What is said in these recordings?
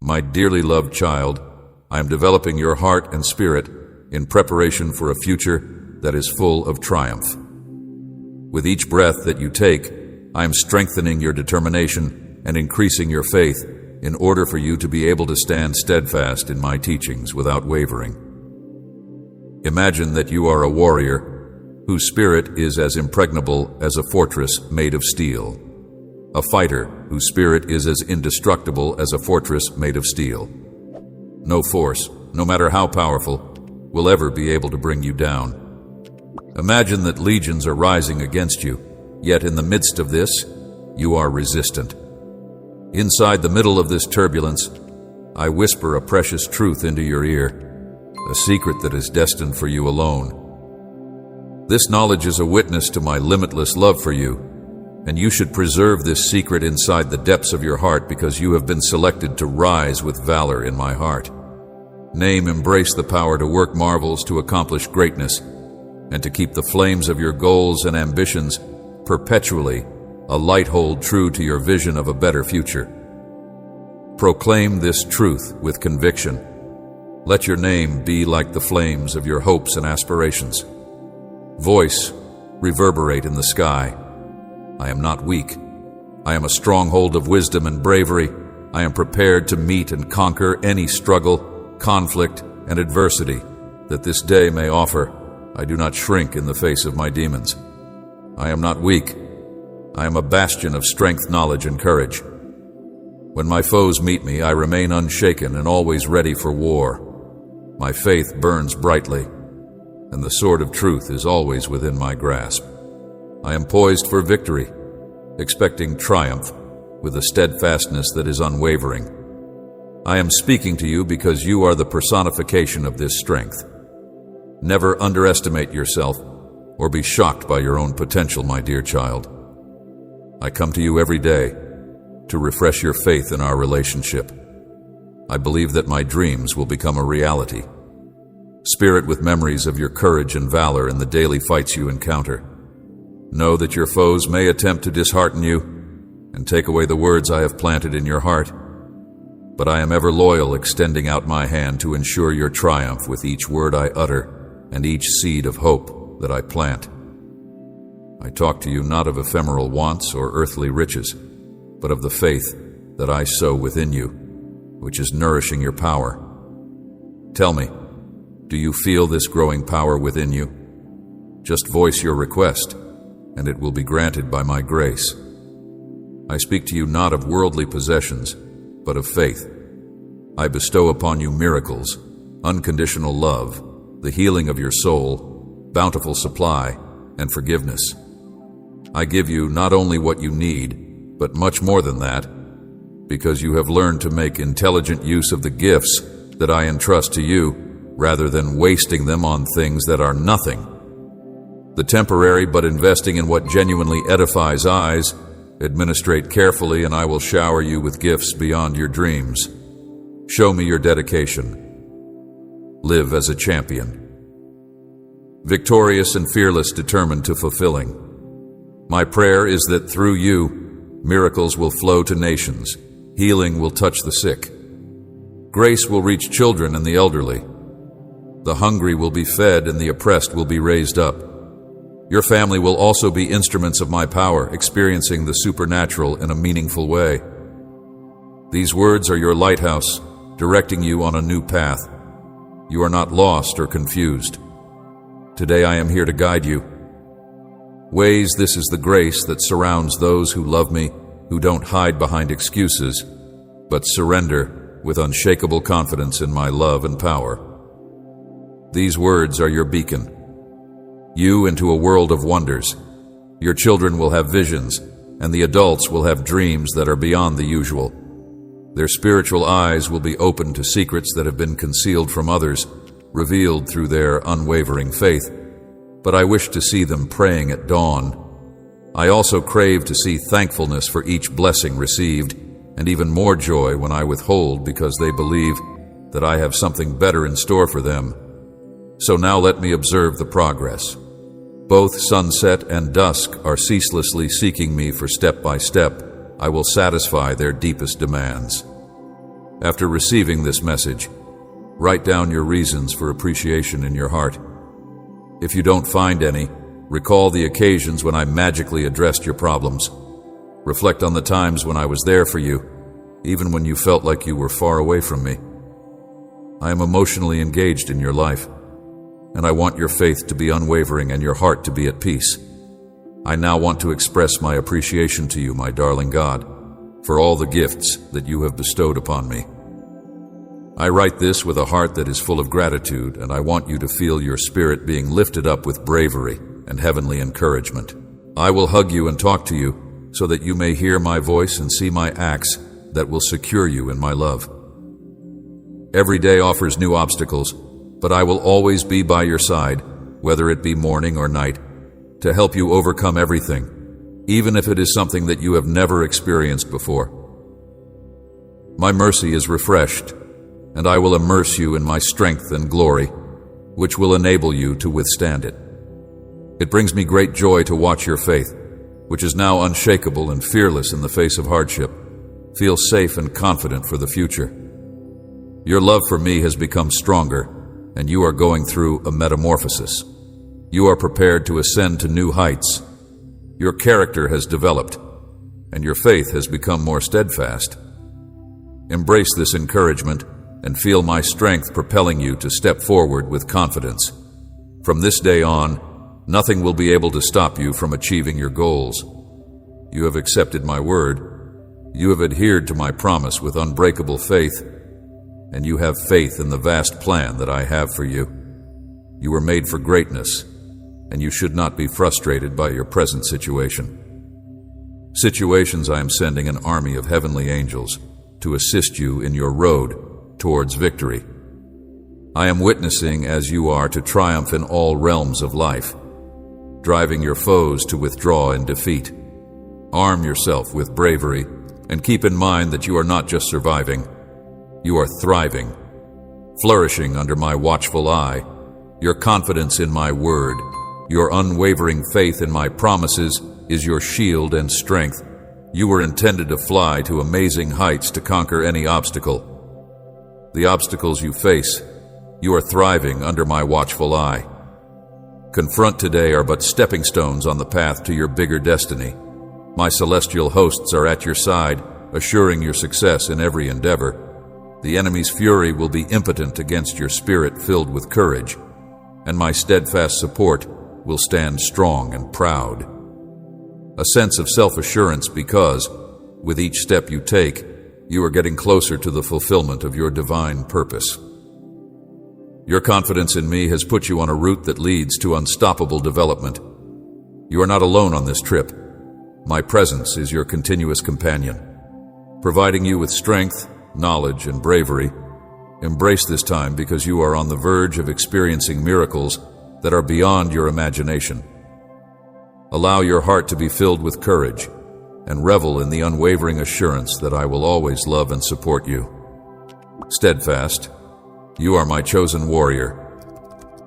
My dearly loved child, I am developing your heart and spirit in preparation for a future that is full of triumph. With each breath that you take, I am strengthening your determination and increasing your faith in order for you to be able to stand steadfast in my teachings without wavering. Imagine that you are a warrior whose spirit is as impregnable as a fortress made of steel, a fighter whose spirit is as indestructible as a fortress made of steel. No force, no matter how powerful, will ever be able to bring you down. Imagine that legions are rising against you, yet in the midst of this, you are resistant. Inside the middle of this turbulence, I whisper a precious truth into your ear, a secret that is destined for you alone. This knowledge is a witness to my limitless love for you, and you should preserve this secret inside the depths of your heart because you have been selected to rise with valor in my heart. Embrace the power to work marvels to accomplish greatness, and to keep the flames of your goals and ambitions perpetually alight hold true to your vision of a better future. Proclaim this truth with conviction. Let your name be like the flames of your hopes and aspirations. Voice, reverberate in the sky. I am not weak. I am a stronghold of wisdom and bravery. I am prepared to meet and conquer any struggle, conflict, and adversity that this day may offer. I do not shrink in the face of my demons. I am not weak. I am a bastion of strength, knowledge, and courage. When my foes meet me, I remain unshaken and always ready for war. My faith burns brightly, and the sword of truth is always within my grasp. I am poised for victory, expecting triumph with a steadfastness that is unwavering. I am speaking to you because you are the personification of this strength. Never underestimate yourself or be shocked by your own potential, my dear child. I come to you every day to refresh your faith in our relationship. I believe that my dreams will become a reality. Spirit with memories of your courage and valor in the daily fights you encounter. Know that your foes may attempt to dishearten you and take away the words I have planted in your heart, but I am ever loyal, extending out my hand to ensure your triumph with each word I utter and each seed of hope that I plant. I talk to you not of ephemeral wants or earthly riches, but of the faith that I sow within you, which is nourishing your power. Tell me, do you feel this growing power within you? Just voice your request, and it will be granted by my grace. I speak to you not of worldly possessions, but of faith. I bestow upon you miracles, unconditional love, the healing of your soul, bountiful supply, and forgiveness. I give you not only what you need, but much more than that, because you have learned to make intelligent use of the gifts that I entrust to you, rather than wasting them on things that are nothing. The temporary, but investing in what genuinely edifies eyes. Administrate carefully, and I will shower you with gifts beyond your dreams. Show me your dedication. Live as a champion. Victorious and fearless, determined to fulfilling. My prayer is that through you, miracles will flow to nations. Healing will touch the sick. Grace will reach children and the elderly. The hungry will be fed and the oppressed will be raised up. Your family will also be instruments of my power, experiencing the supernatural in a meaningful way. These words are your lighthouse, directing you on a new path. You are not lost or confused. Today I am here to guide you. Ways, this is the grace that surrounds those who love me, who don't hide behind excuses, but surrender with unshakable confidence in my love and power. These words are your beacon. You into a world of wonders. Your children will have visions, and the adults will have dreams that are beyond the usual. Their spiritual eyes will be open to secrets that have been concealed from others, revealed through their unwavering faith. But I wish to see them praying at dawn. I also crave to see thankfulness for each blessing received, and even more joy when I withhold because they believe that I have something better in store for them. So now let me observe the progress. Both sunset and dusk are ceaselessly seeking me, for step by step I will satisfy their deepest demands. After receiving this message, write down your reasons for appreciation in your heart. If you don't find any, recall the occasions when I magically addressed your problems. Reflect on the times when I was there for you, even when you felt like you were far away from me. I am emotionally engaged in your life, and I want your faith to be unwavering and your heart to be at peace. I now want to express my appreciation to you, my darling God, for all the gifts that you have bestowed upon me. I write this with a heart that is full of gratitude, and I want you to feel your spirit being lifted up with bravery and heavenly encouragement. I will hug you and talk to you so that you may hear my voice and see my acts that will secure you in my love. Every day offers new obstacles, but I will always be by your side, whether it be morning or night, to help you overcome everything, even if it is something that you have never experienced before. My mercy is refreshed, and I will immerse you in my strength and glory, which will enable you to withstand it. It brings me great joy to watch your faith, which is now unshakable and fearless in the face of hardship, feel safe and confident for the future. Your love for me has become stronger, and you are going through a metamorphosis. You are prepared to ascend to new heights. Your character has developed, and your faith has become more steadfast. Embrace this encouragement and feel my strength propelling you to step forward with confidence. From this day on, nothing will be able to stop you from achieving your goals. You have accepted my word. You have adhered to my promise with unbreakable faith, and you have faith in the vast plan that I have for you. You were made for greatness, and you should not be frustrated by your present situation. Situations I am sending an army of heavenly angels to assist you in your road towards victory. I am witnessing as you are to triumph in all realms of life, driving your foes to withdraw in defeat. Arm yourself with bravery and keep in mind that you are not just surviving, you are thriving, flourishing under my watchful eye. Your confidence in my word, your unwavering faith in my promises is your shield and strength. You were intended to fly to amazing heights to conquer any obstacle. The obstacles you face, you are thriving under my watchful eye. Confront today are but stepping stones on the path to your bigger destiny. My celestial hosts are at your side, assuring your success in every endeavor. The enemy's fury will be impotent against your spirit filled with courage, and my steadfast support will stand strong and proud. A sense of self-assurance because, with each step you take, you are getting closer to the fulfillment of your divine purpose. Your confidence in me has put you on a route that leads to unstoppable development. You are not alone on this trip. My presence is your continuous companion, providing you with strength, knowledge, and bravery. Embrace this time because you are on the verge of experiencing miracles that are beyond your imagination. Allow your heart to be filled with courage and revel in the unwavering assurance that I will always love and support you. Steadfast, you are my chosen warrior.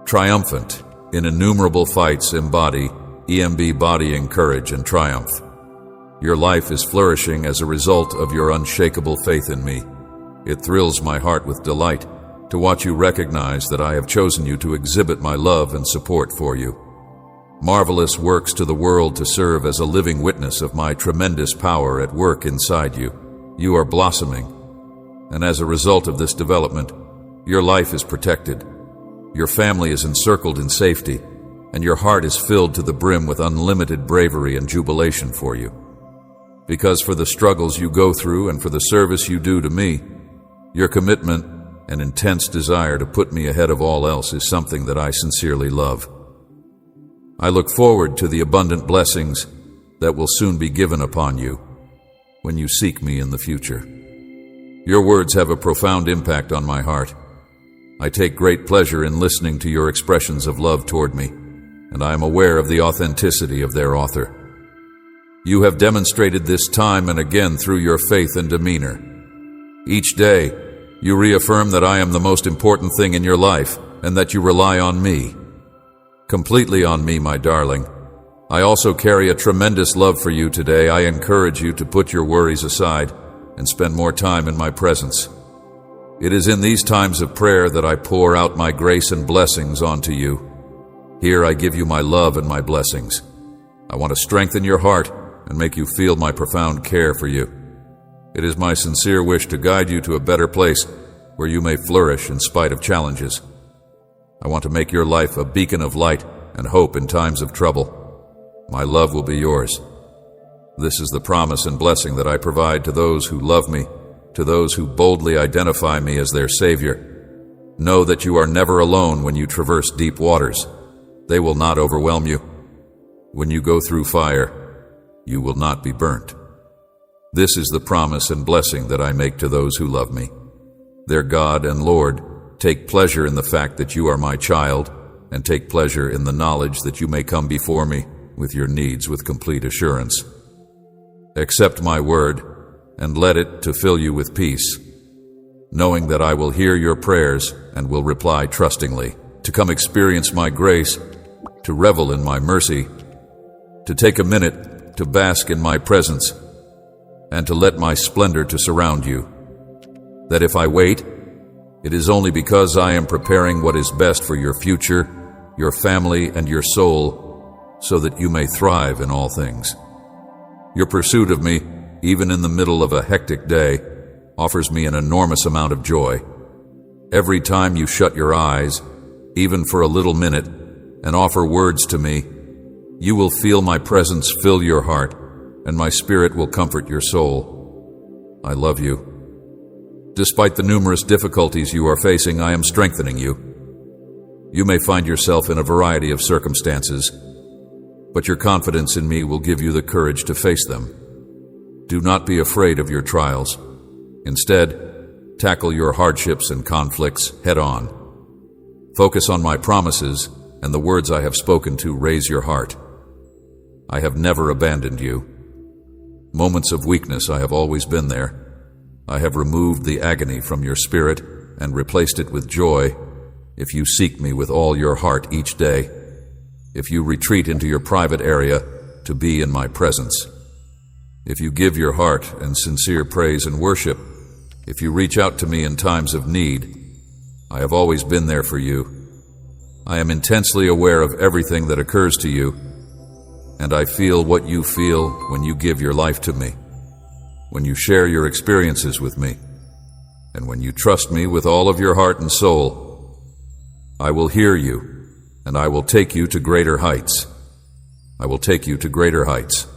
Triumphant, in innumerable fights embody bodying courage and triumph. Your life is flourishing as a result of your unshakable faith in me. It thrills my heart with delight to watch you recognize that I have chosen you to exhibit my love and support for you. Marvelous works to the world to serve as a living witness of my tremendous power at work inside you. You are blossoming, and as a result of this development, your life is protected. Your family is encircled in safety, and your heart is filled to the brim with unlimited bravery and jubilation for you. Because for the struggles you go through and for the service you do to me, your commitment and intense desire to put me ahead of all else is something that I sincerely love. I look forward to the abundant blessings that will soon be given upon you when you seek me in the future. Your words have a profound impact on my heart. I take great pleasure in listening to your expressions of love toward me, and I am aware of the authenticity of their author. You have demonstrated this time and again through your faith and demeanor. Each day, you reaffirm that I am the most important thing in your life and that you rely on me. Completely on me, my darling. I also carry a tremendous love for you today. I encourage you to put your worries aside and spend more time in my presence. It is in these times of prayer that I pour out my grace and blessings onto you. Here I give you my love and my blessings. I want to strengthen your heart and make you feel my profound care for you. It is my sincere wish to guide you to a better place where you may flourish in spite of challenges. I want to make your life a beacon of light and hope in times of trouble. My love will be yours. This is the promise and blessing that I provide to those who love me, to those who boldly identify me as their Savior. Know that you are never alone when you traverse deep waters. They will not overwhelm you. When you go through fire, you will not be burnt. This is the promise and blessing that I make to those who love me. Their God and Lord, take pleasure in the fact that you are my child, and take pleasure in the knowledge that you may come before me with your needs with complete assurance. Accept my word, and let it to fill you with peace, knowing that I will hear your prayers and will reply trustingly, to come experience my grace, to revel in my mercy, to take a minute to bask in my presence, and to let my splendor to surround you. That if I wait, it is only because I am preparing what is best for your future, your family, and your soul, so that you may thrive in all things. Your pursuit of me, even in the middle of a hectic day, offers me an enormous amount of joy. Every time you shut your eyes, even for a little minute, and offer words to me, you will feel my presence fill your heart, and my spirit will comfort your soul. I love you. Despite the numerous difficulties you are facing, I am strengthening you. You may find yourself in a variety of circumstances, but your confidence in me will give you the courage to face them. Do not be afraid of your trials. Instead, tackle your hardships and conflicts head on. Focus on my promises and the words I have spoken to raise your heart. I have never abandoned you. Moments of weakness, I have always been there. I have removed the agony from your spirit and replaced it with joy if you seek me with all your heart each day, if you retreat into your private area to be in my presence, if you give your heart and sincere praise and worship, if you reach out to me in times of need. I have always been there for you. I am intensely aware of everything that occurs to you, and I feel what you feel when you give your life to me, when you share your experiences with me, and when you trust me with all of your heart and soul. I will hear you, and I will take you to greater heights. I will take you to greater heights.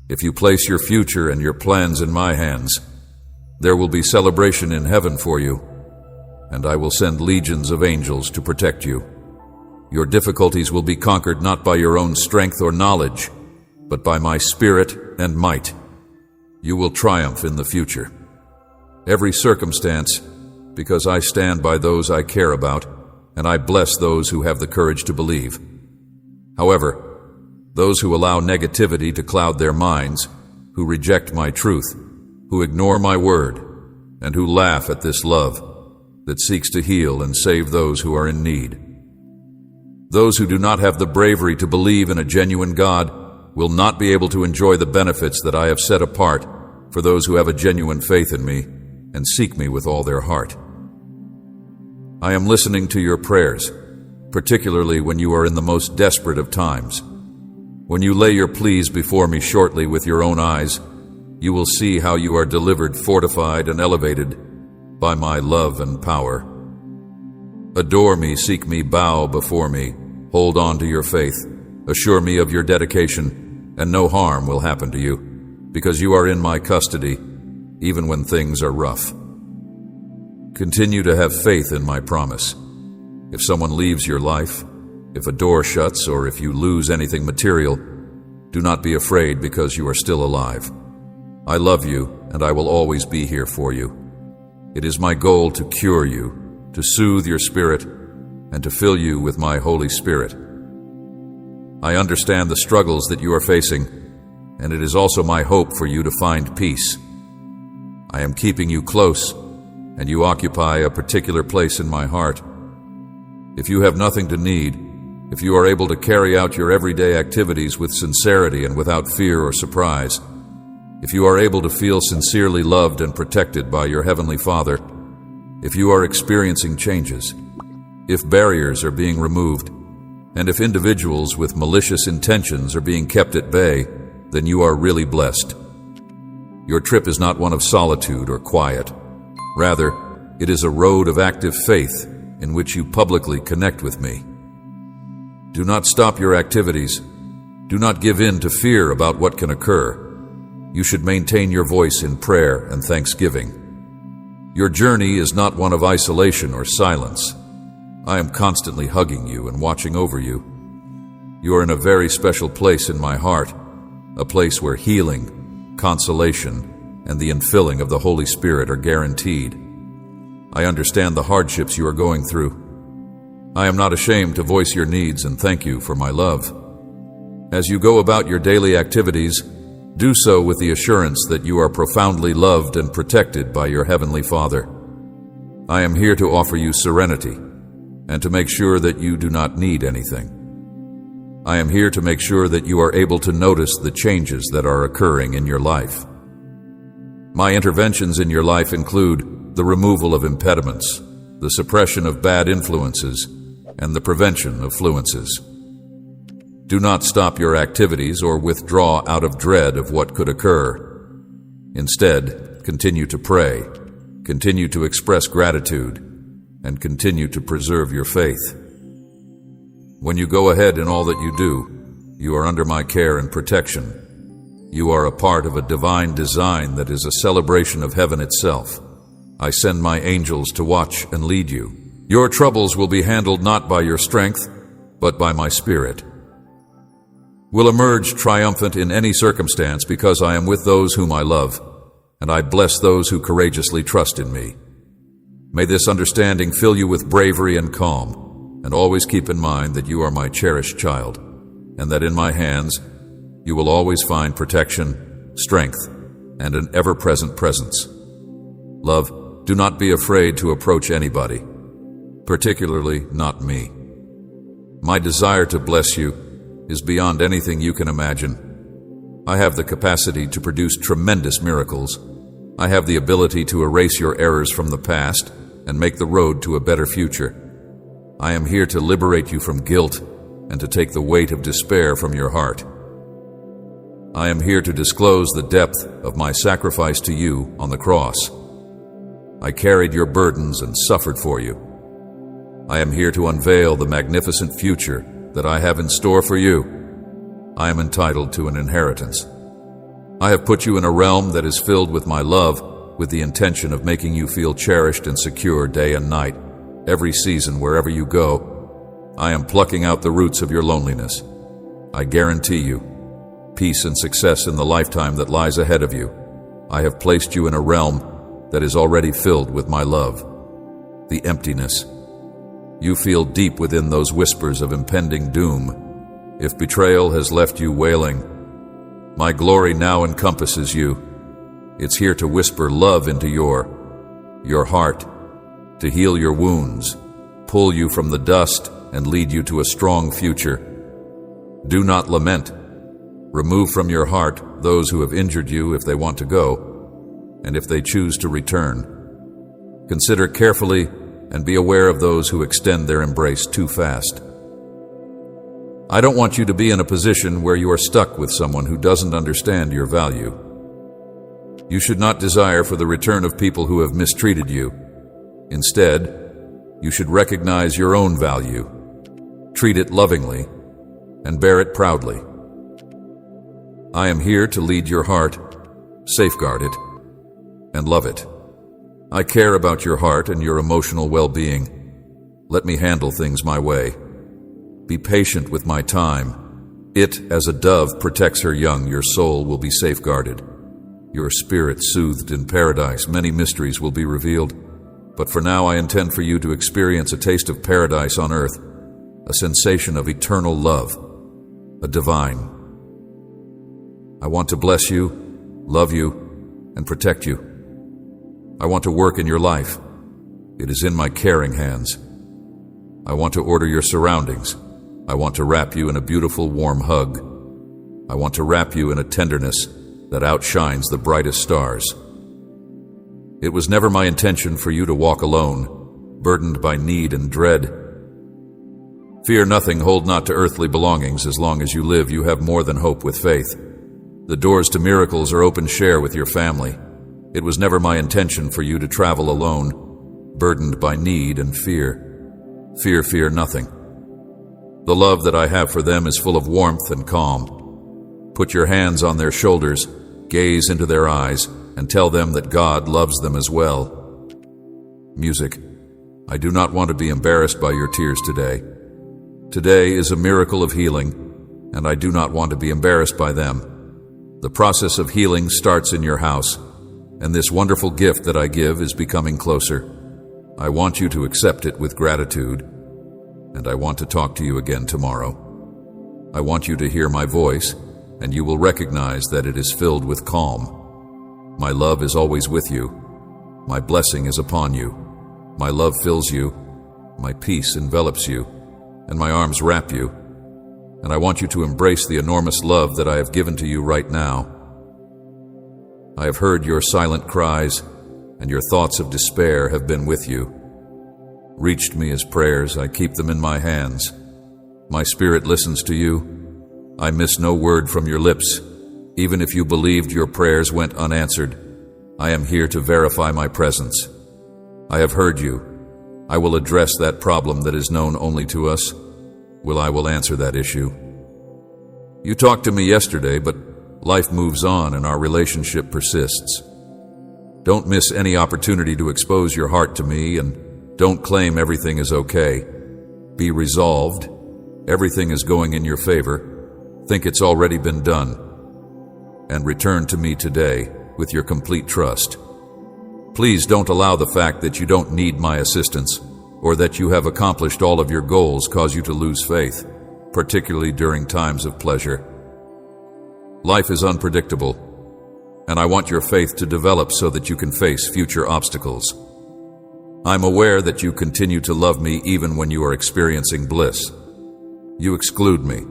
If you place your future and your plans in my hands, there will be celebration in heaven for you, and I will send legions of angels to protect you. Your difficulties will be conquered not by your own strength or knowledge, but by my spirit and might. You will triumph in the future. Every circumstance, because I stand by those I care about, and I bless those who have the courage to believe. However, those who allow negativity to cloud their minds, who reject my truth, who ignore my word, and who laugh at this love that seeks to heal and save those who are in need. Those who do not have the bravery to believe in a genuine God will not be able to enjoy the benefits that I have set apart for those who have a genuine faith in me and seek me with all their heart. I am listening to your prayers, particularly when you are in the most desperate of times. When you lay your pleas before me shortly with your own eyes, you will see how you are delivered, fortified, and elevated by my love and power. Adore me, seek me, bow before me, hold on to your faith, assure me of your dedication, and no harm will happen to you, because you are in my custody, even when things are rough. Continue to have faith in my promise. If someone leaves your life, if a door shuts, or if you lose anything material, do not be afraid because you are still alive. I love you, and I will always be here for you. It is my goal to cure you, to soothe your spirit, and to fill you with my Holy Spirit. I understand the struggles that you are facing, and it is also my hope for you to find peace. I am keeping you close, and you occupy a particular place in my heart. If you have nothing to need, if you are able to carry out your everyday activities with sincerity and without fear or surprise, if you are able to feel sincerely loved and protected by your Heavenly Father, If you are experiencing changes, if barriers are being removed, and if individuals with malicious intentions are being kept at bay, then you are really blessed. Your trip is not one of solitude or quiet. Rather, it is a road of active faith in which you publicly connect with me. Do not stop your activities. Do not give in to fear about what can occur. You should maintain your voice in prayer and thanksgiving. Your journey is not one of isolation or silence. I am constantly hugging you and watching over you. You are in a very special place in my heart, a place where healing, consolation, and the infilling of the Holy Spirit are guaranteed. I understand the hardships you are going through. I am not ashamed to voice your needs and thank you for my love. As you go about your daily activities, do so with the assurance that you are profoundly loved and protected by your Heavenly Father. I am here to offer you serenity and to make sure that you do not need anything. I am here to make sure that you are able to notice the changes that are occurring in your life. My interventions in your life include the removal of impediments, the suppression of bad influences, and the prevention of fluences. Do not stop your activities or withdraw out of dread of what could occur. Instead, continue to pray, continue to express gratitude, and continue to preserve your faith. When you go ahead in all that you do, you are under my care and protection. You are a part of a divine design that is a celebration of heaven itself. I send my angels to watch and lead you. Your troubles will be handled not by your strength, but by my spirit. Will emerge triumphant in any circumstance because I am with those whom I love, and I bless those who courageously trust in me. May this understanding fill you with bravery and calm, and always keep in mind that you are my cherished child, and that in my hands you will always find protection, strength, and an ever-present presence. Love, do not be afraid to approach anybody, particularly not me. My desire to bless you is beyond anything you can imagine. I have the capacity to produce tremendous miracles. I have the ability to erase your errors from the past and make the road to a better future. I am here to liberate you from guilt and to take the weight of despair from your heart. I am here to disclose the depth of my sacrifice to you on the cross. I carried your burdens and suffered for you. I am here to unveil the magnificent future that I have in store for you. I am entitled to an inheritance. I have put you in a realm that is filled with my love, with the intention of making you feel cherished and secure day and night, every season wherever you go. I am plucking out the roots of your loneliness. I guarantee you peace and success in the lifetime that lies ahead of you. I have placed you in a realm that is already filled with my love. The emptiness. You feel deep within those whispers of impending doom. If betrayal has left you wailing, my glory now encompasses you. It's here to whisper love into your heart, to heal your wounds, pull you from the dust, and lead you to a strong future. Do not lament. Remove from your heart those who have injured you if they want to go, and if they choose to return. Consider carefully and be aware of those who extend their embrace too fast. I don't want you to be in a position where you are stuck with someone who doesn't understand your value. You should not desire for the return of people who have mistreated you. Instead, you should recognize your own value, treat it lovingly, and bear it proudly. I am here to lead your heart, safeguard it, and love it. I care about your heart and your emotional well-being. Let me handle things my way. Be patient with my time. It, as a dove, protects her young. Your soul will be safeguarded. Your spirit soothed in paradise. Many mysteries will be revealed. But for now, I intend for you to experience a taste of paradise on earth, a sensation of eternal love, a divine. I want to bless you, love you, and protect you. I want to work in your life. It is in my caring hands. I want to order your surroundings. I want to wrap you in a beautiful, warm hug. I want to wrap you in a tenderness that outshines the brightest stars. It was never my intention for you to walk alone, burdened by need and dread. Fear nothing, hold not to earthly belongings. As long as you live, you have more than hope with faith. The doors to miracles are open. Share with your family. It was never my intention for you to travel alone, burdened by need and fear. Fear nothing. The love that I have for them is full of warmth and calm. Put your hands on their shoulders, gaze into their eyes, and tell them that God loves them as well. Music. I do not want to be embarrassed by your tears today. Today is a miracle of healing, and I do not want to be embarrassed by them. The process of healing starts in your house, and this wonderful gift that I give is becoming closer. I want you to accept it with gratitude, and I want to talk to you again tomorrow. I want you to hear my voice, and you will recognize that it is filled with calm. My love is always with you. My blessing is upon you. My love fills you. My peace envelops you, and my arms wrap you. And I want you to embrace the enormous love that I have given to you right now. I have heard your silent cries, and your thoughts of despair have been with you. Reached me as prayers, I keep them in my hands. My spirit listens to you. I miss no word from your lips. Even if you believed your prayers went unanswered, I am here to verify my presence. I have heard you. I will address that problem that is known only to us. I will answer that issue. You talked to me yesterday, but life moves on and our relationship persists. Don't miss any opportunity to expose your heart to me, and don't claim everything is okay. Be resolved. Everything is going in your favor. Think it's already been done. And return to me today with your complete trust. Please don't allow the fact that you don't need my assistance or that you have accomplished all of your goals cause you to lose faith, particularly during times of pleasure. Life is unpredictable, and I want your faith to develop so that you can face future obstacles. I'm aware that you continue to love me even when you are experiencing bliss. You exclude me,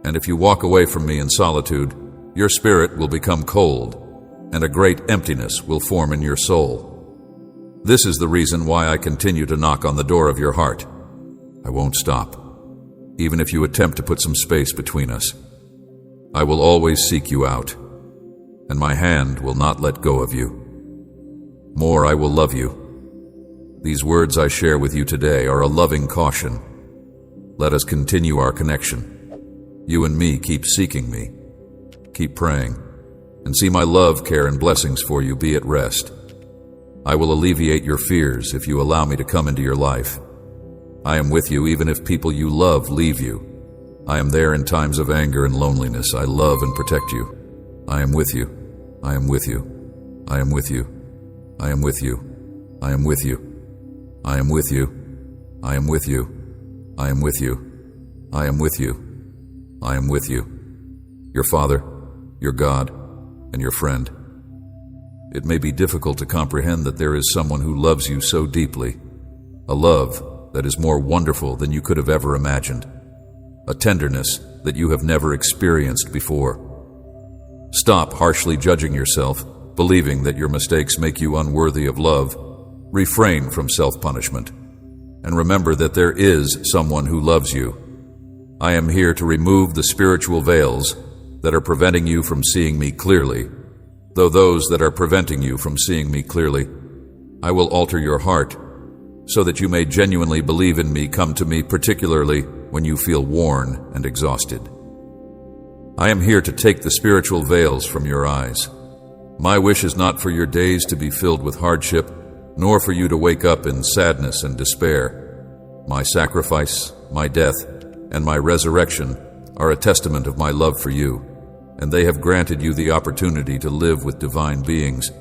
and if you walk away from me in solitude, your spirit will become cold, and a great emptiness will form in your soul. This is the reason why I continue to knock on the door of your heart. I won't stop, even if you attempt to put some space between us. I will always seek you out, and my hand will not let go of you. More, I will love you. These words I share with you today are a loving caution. Let us continue our connection. You and me keep seeking me. Keep praying, and see my love, care, and blessings for you be at rest. I will alleviate your fears if you allow me to come into your life. I am with you even if people you love leave you. I am there in times of anger and loneliness. I love and protect you. I am with you. I am with you. I am with you. I am with you. I am with you. I am with you. I am with you. I am with you. I am with you. I am with you. Your Father, your God, and your friend. It may be difficult to comprehend that there is someone who loves you so deeply, a love that is more wonderful than you could have ever imagined, a tenderness that you have never experienced before. Stop harshly judging yourself, believing that your mistakes make you unworthy of love. Refrain from self-punishment, and remember that there is someone who loves you. I am here to remove the spiritual veils that are preventing you from seeing me clearly. Though those that are preventing you from seeing me clearly, I will alter your heart so that you may genuinely believe in me. Come to me particularly when you feel worn and exhausted. I am here to take the spiritual veils from your eyes. My wish is not for your days to be filled with hardship, nor for you to wake up in sadness and despair. My sacrifice, my death, and my resurrection are a testament of my love for you, and they have granted you the opportunity to live with divine beings.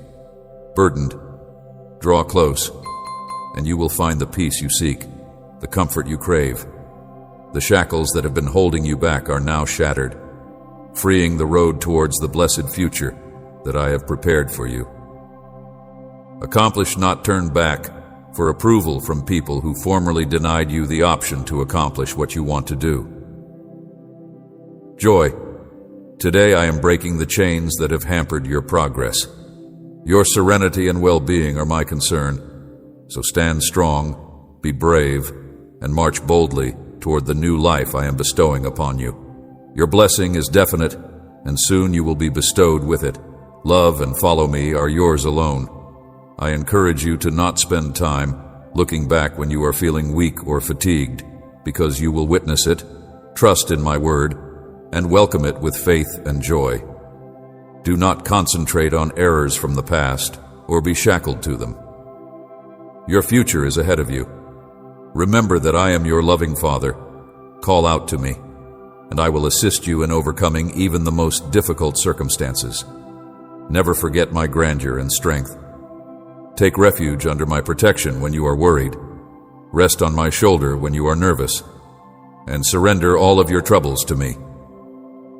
Burdened, draw close, and you will find the peace you seek, the comfort you crave. The shackles that have been holding you back are now shattered, freeing the road towards the blessed future that I have prepared for you. Accomplish, not turn back, for approval from people who formerly denied you the option to accomplish what you want to do. Joy. Today I am breaking the chains that have hampered your progress. Your serenity and well-being are my concern, so stand strong, be brave, and march boldly toward the new life I am bestowing upon you. Your blessing is definite, and soon you will be bestowed with it. Love and follow me are yours alone. I encourage you to not spend time looking back when you are feeling weak or fatigued, because you will witness it, trust in my word, and welcome it with faith and joy. Do not concentrate on errors from the past or be shackled to them. Your future is ahead of you. Remember that I am your loving Father. Call out to me, and I will assist you in overcoming even the most difficult circumstances. Never forget my grandeur and strength. Take refuge under my protection when you are worried. Rest on my shoulder when you are nervous, and surrender all of your troubles to me.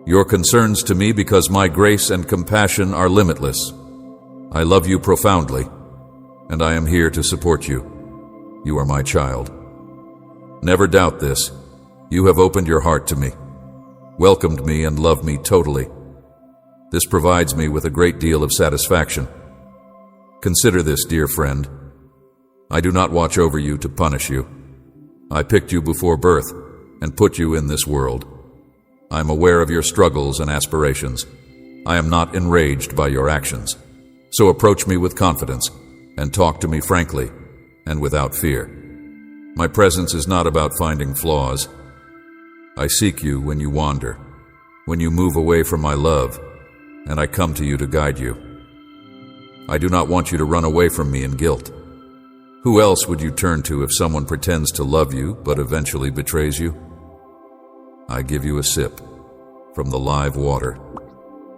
Your concerns to me, because my grace and compassion are limitless. I love you profoundly, and I am here to support you. You are my child. Never doubt this. You have opened your heart to me, welcomed me, and loved me totally. This provides me with a great deal of satisfaction. Consider this, dear friend. I do not watch over you to punish you. I picked you before birth and put you in this world. I am aware of your struggles and aspirations. I am not enraged by your actions. So approach me with confidence and talk to me frankly and without fear. My presence is not about finding flaws. I seek you when you wander, when you move away from my love, and I come to you to guide you. I do not want you to run away from me in guilt. Who else would you turn to if someone pretends to love you but eventually betrays you? I give you a sip from the live water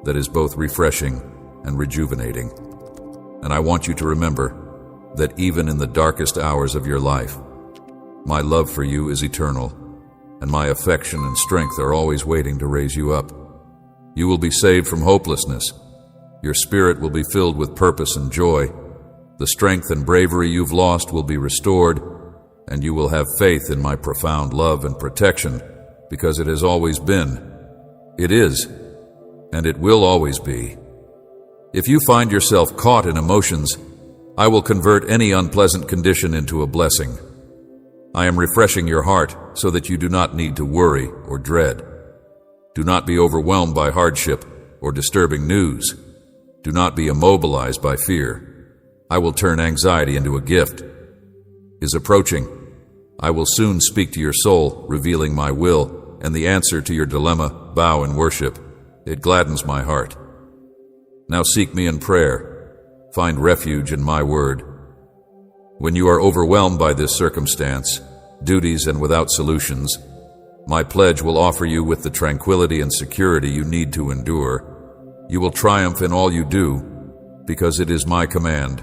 that is both refreshing and rejuvenating. And I want you to remember that even in the darkest hours of your life, my love for you is eternal, and my affection and strength are always waiting to raise you up. You will be saved from hopelessness. Your spirit will be filled with purpose and joy. The strength and bravery you've lost will be restored, and you will have faith in my profound love and protection, because it has always been, it is, and it will always be. If you find yourself caught in emotions, I will convert any unpleasant condition into a blessing. I am refreshing your heart so that you do not need to worry or dread. Do not be overwhelmed by hardship or disturbing news. Do not be immobilized by fear. I will turn anxiety into a gift. Is approaching. I will soon speak to your soul, revealing my will and the answer to your dilemma. Bow in worship. It gladdens my heart. Now seek me in prayer. Find refuge in my word. When you are overwhelmed by this circumstance, duties, and without solutions, my pledge will offer you with the tranquility and security you need to endure. You will triumph in all you do, because it is my command.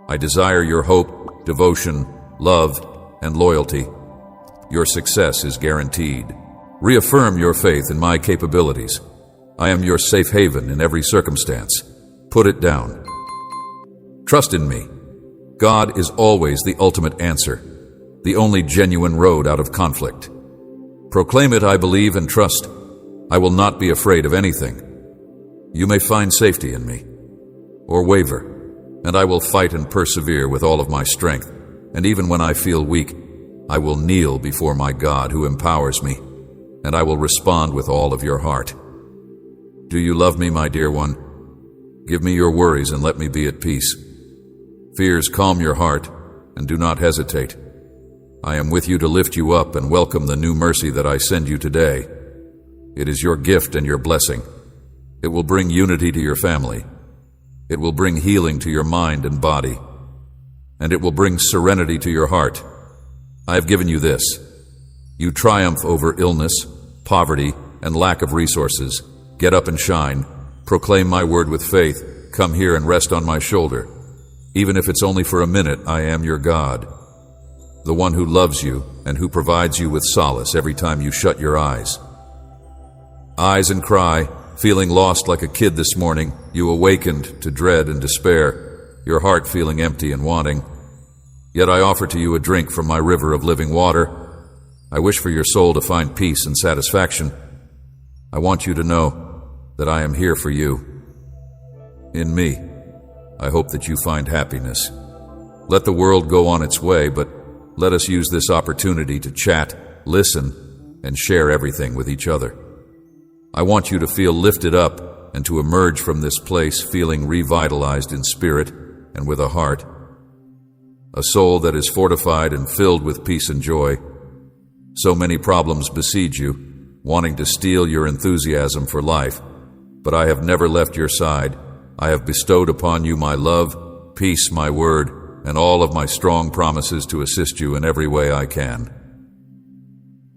I desire your hope, devotion, love, and loyalty. Your success is guaranteed. Reaffirm your faith in my capabilities. I am your safe haven in every circumstance. Put it down. Trust in me. God is always the ultimate answer, the only genuine road out of conflict. Proclaim it, I believe and trust. I will not be afraid of anything. You may find safety in me, or waver, and I will fight and persevere with all of my strength. And even when I feel weak, I will kneel before my God who empowers me, and I will respond with all of your heart. Do you love me, my dear one? Give me your worries and let me be at peace. Fears, calm your heart, and do not hesitate. I am with you to lift you up and welcome the new mercy that I send you today. It is your gift and your blessing. It will bring unity to your family. It will bring healing to your mind and body. And it will bring serenity to your heart. I have given you this. You triumph over illness, poverty, and lack of resources. Get up and shine. Proclaim my word with faith. Come here and rest on my shoulder. Even if it's only for a minute, I am your God, the one who loves you and who provides you with solace every time you shut your eyes. Eyes and cry, feeling lost like a kid this morning, you awakened to dread and despair, your heart feeling empty and wanting. Yet I offer to you a drink from my river of living water. I wish for your soul to find peace and satisfaction. I want you to know that I am here for you. In me, I hope that you find happiness. Let the world go on its way, but let us use this opportunity to chat, listen, and share everything with each other. I want you to feel lifted up and to emerge from this place feeling revitalized in spirit and with a heart, a soul that is fortified and filled with peace and joy. So many problems besiege you, wanting to steal your enthusiasm for life, but I have never left your side. I have bestowed upon you my love, peace, my word, and all of my strong promises to assist you in every way I can.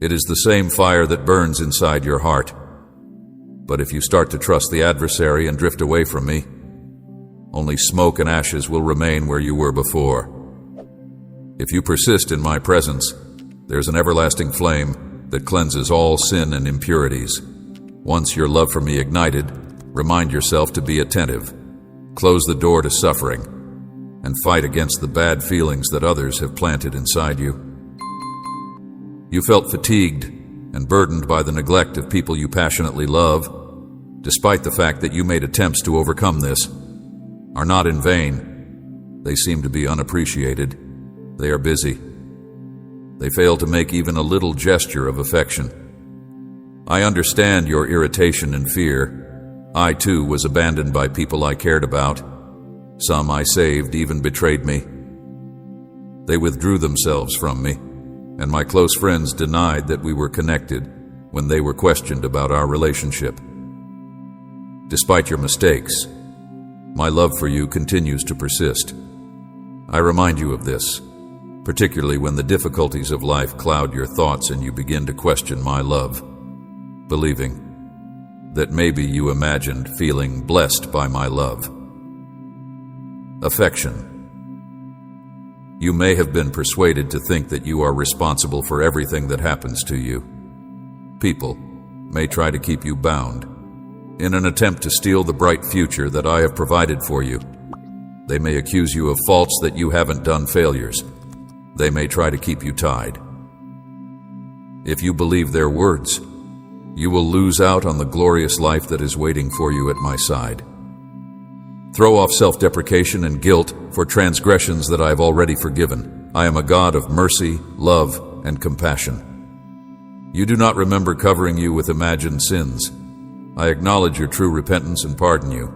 It is the same fire that burns inside your heart. But if you start to trust the adversary and drift away from me, only smoke and ashes will remain where you were before. If you persist in my presence, there's an everlasting flame that cleanses all sin and impurities. Once your love for me ignited, remind yourself to be attentive, close the door to suffering, and fight against the bad feelings that others have planted inside you. You felt fatigued and burdened by the neglect of people you passionately love, despite the fact that you made attempts to overcome this, are not in vain. They seem to be unappreciated. They are busy. They fail to make even a little gesture of affection. I understand your irritation and fear. I, too, was abandoned by people I cared about. Some I saved even betrayed me. They withdrew themselves from me, and my close friends denied that we were connected when they were questioned about our relationship. Despite your mistakes, my love for you continues to persist. I remind you of this, particularly when the difficulties of life cloud your thoughts and you begin to question my love, believing that maybe you imagined feeling blessed by my love. Affection. You may have been persuaded to think that you are responsible for everything that happens to you. People may try to keep you bound in an attempt to steal the bright future that I have provided for you. They may accuse you of faults that you haven't done, failures. They may try to keep you tied. If you believe their words, you will lose out on the glorious life that is waiting for you at my side. Throw off self-deprecation and guilt for transgressions that I have already forgiven. I am a God of mercy, love, and compassion. You do not remember covering you with imagined sins. I acknowledge your true repentance and pardon you.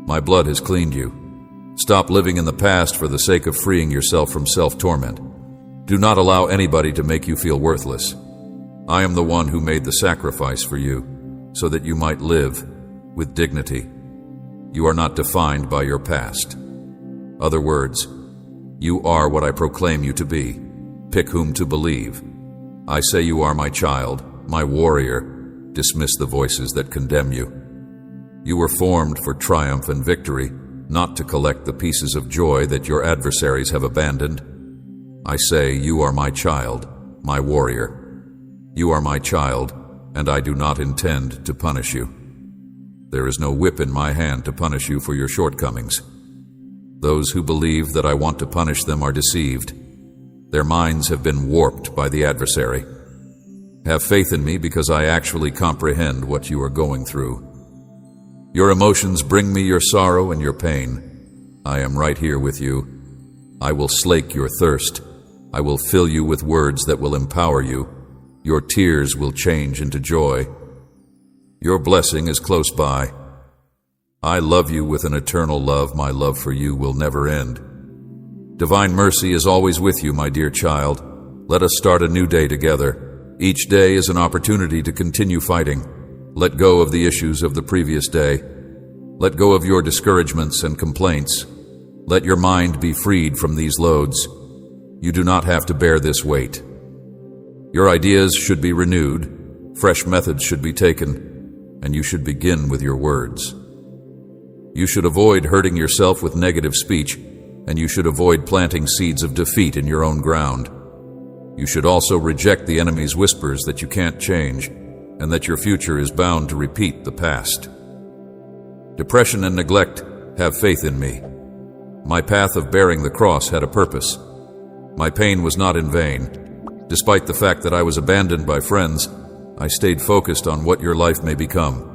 My blood has cleaned you. Stop living in the past for the sake of freeing yourself from self-torment. Do not allow anybody to make you feel worthless. I am the one who made the sacrifice for you, so that you might live with dignity. You are not defined by your past. Other words, you are what I proclaim you to be. Pick whom to believe. I say you are my child, my warrior. Dismiss the voices that condemn you. You were formed for triumph and victory, not to collect the pieces of joy that your adversaries have abandoned. I say you are my child, my warrior. You are my child, and I do not intend to punish you. There is no whip in my hand to punish you for your shortcomings. Those who believe that I want to punish them are deceived. Their minds have been warped by the adversary. Have faith in me because I actually comprehend what you are going through. Your emotions bring me your sorrow and your pain. I am right here with you. I will slake your thirst. I will fill you with words that will empower you. Your tears will change into joy. Your blessing is close by. I love you with an eternal love. My love for you will never end. Divine mercy is always with you, my dear child. Let us start a new day together. Each day is an opportunity to continue fighting. Let go of the issues of the previous day. Let go of your discouragements and complaints. Let your mind be freed from these loads. You do not have to bear this weight. Your ideas should be renewed, fresh methods should be taken, and you should begin with your words. You should avoid hurting yourself with negative speech, and you should avoid planting seeds of defeat in your own ground. You should also reject the enemy's whispers that you can't change, and that your future is bound to repeat the past. Depression and neglect have faith in me. My path of bearing the cross had a purpose. My pain was not in vain. Despite the fact that I was abandoned by friends, I stayed focused on what your life may become.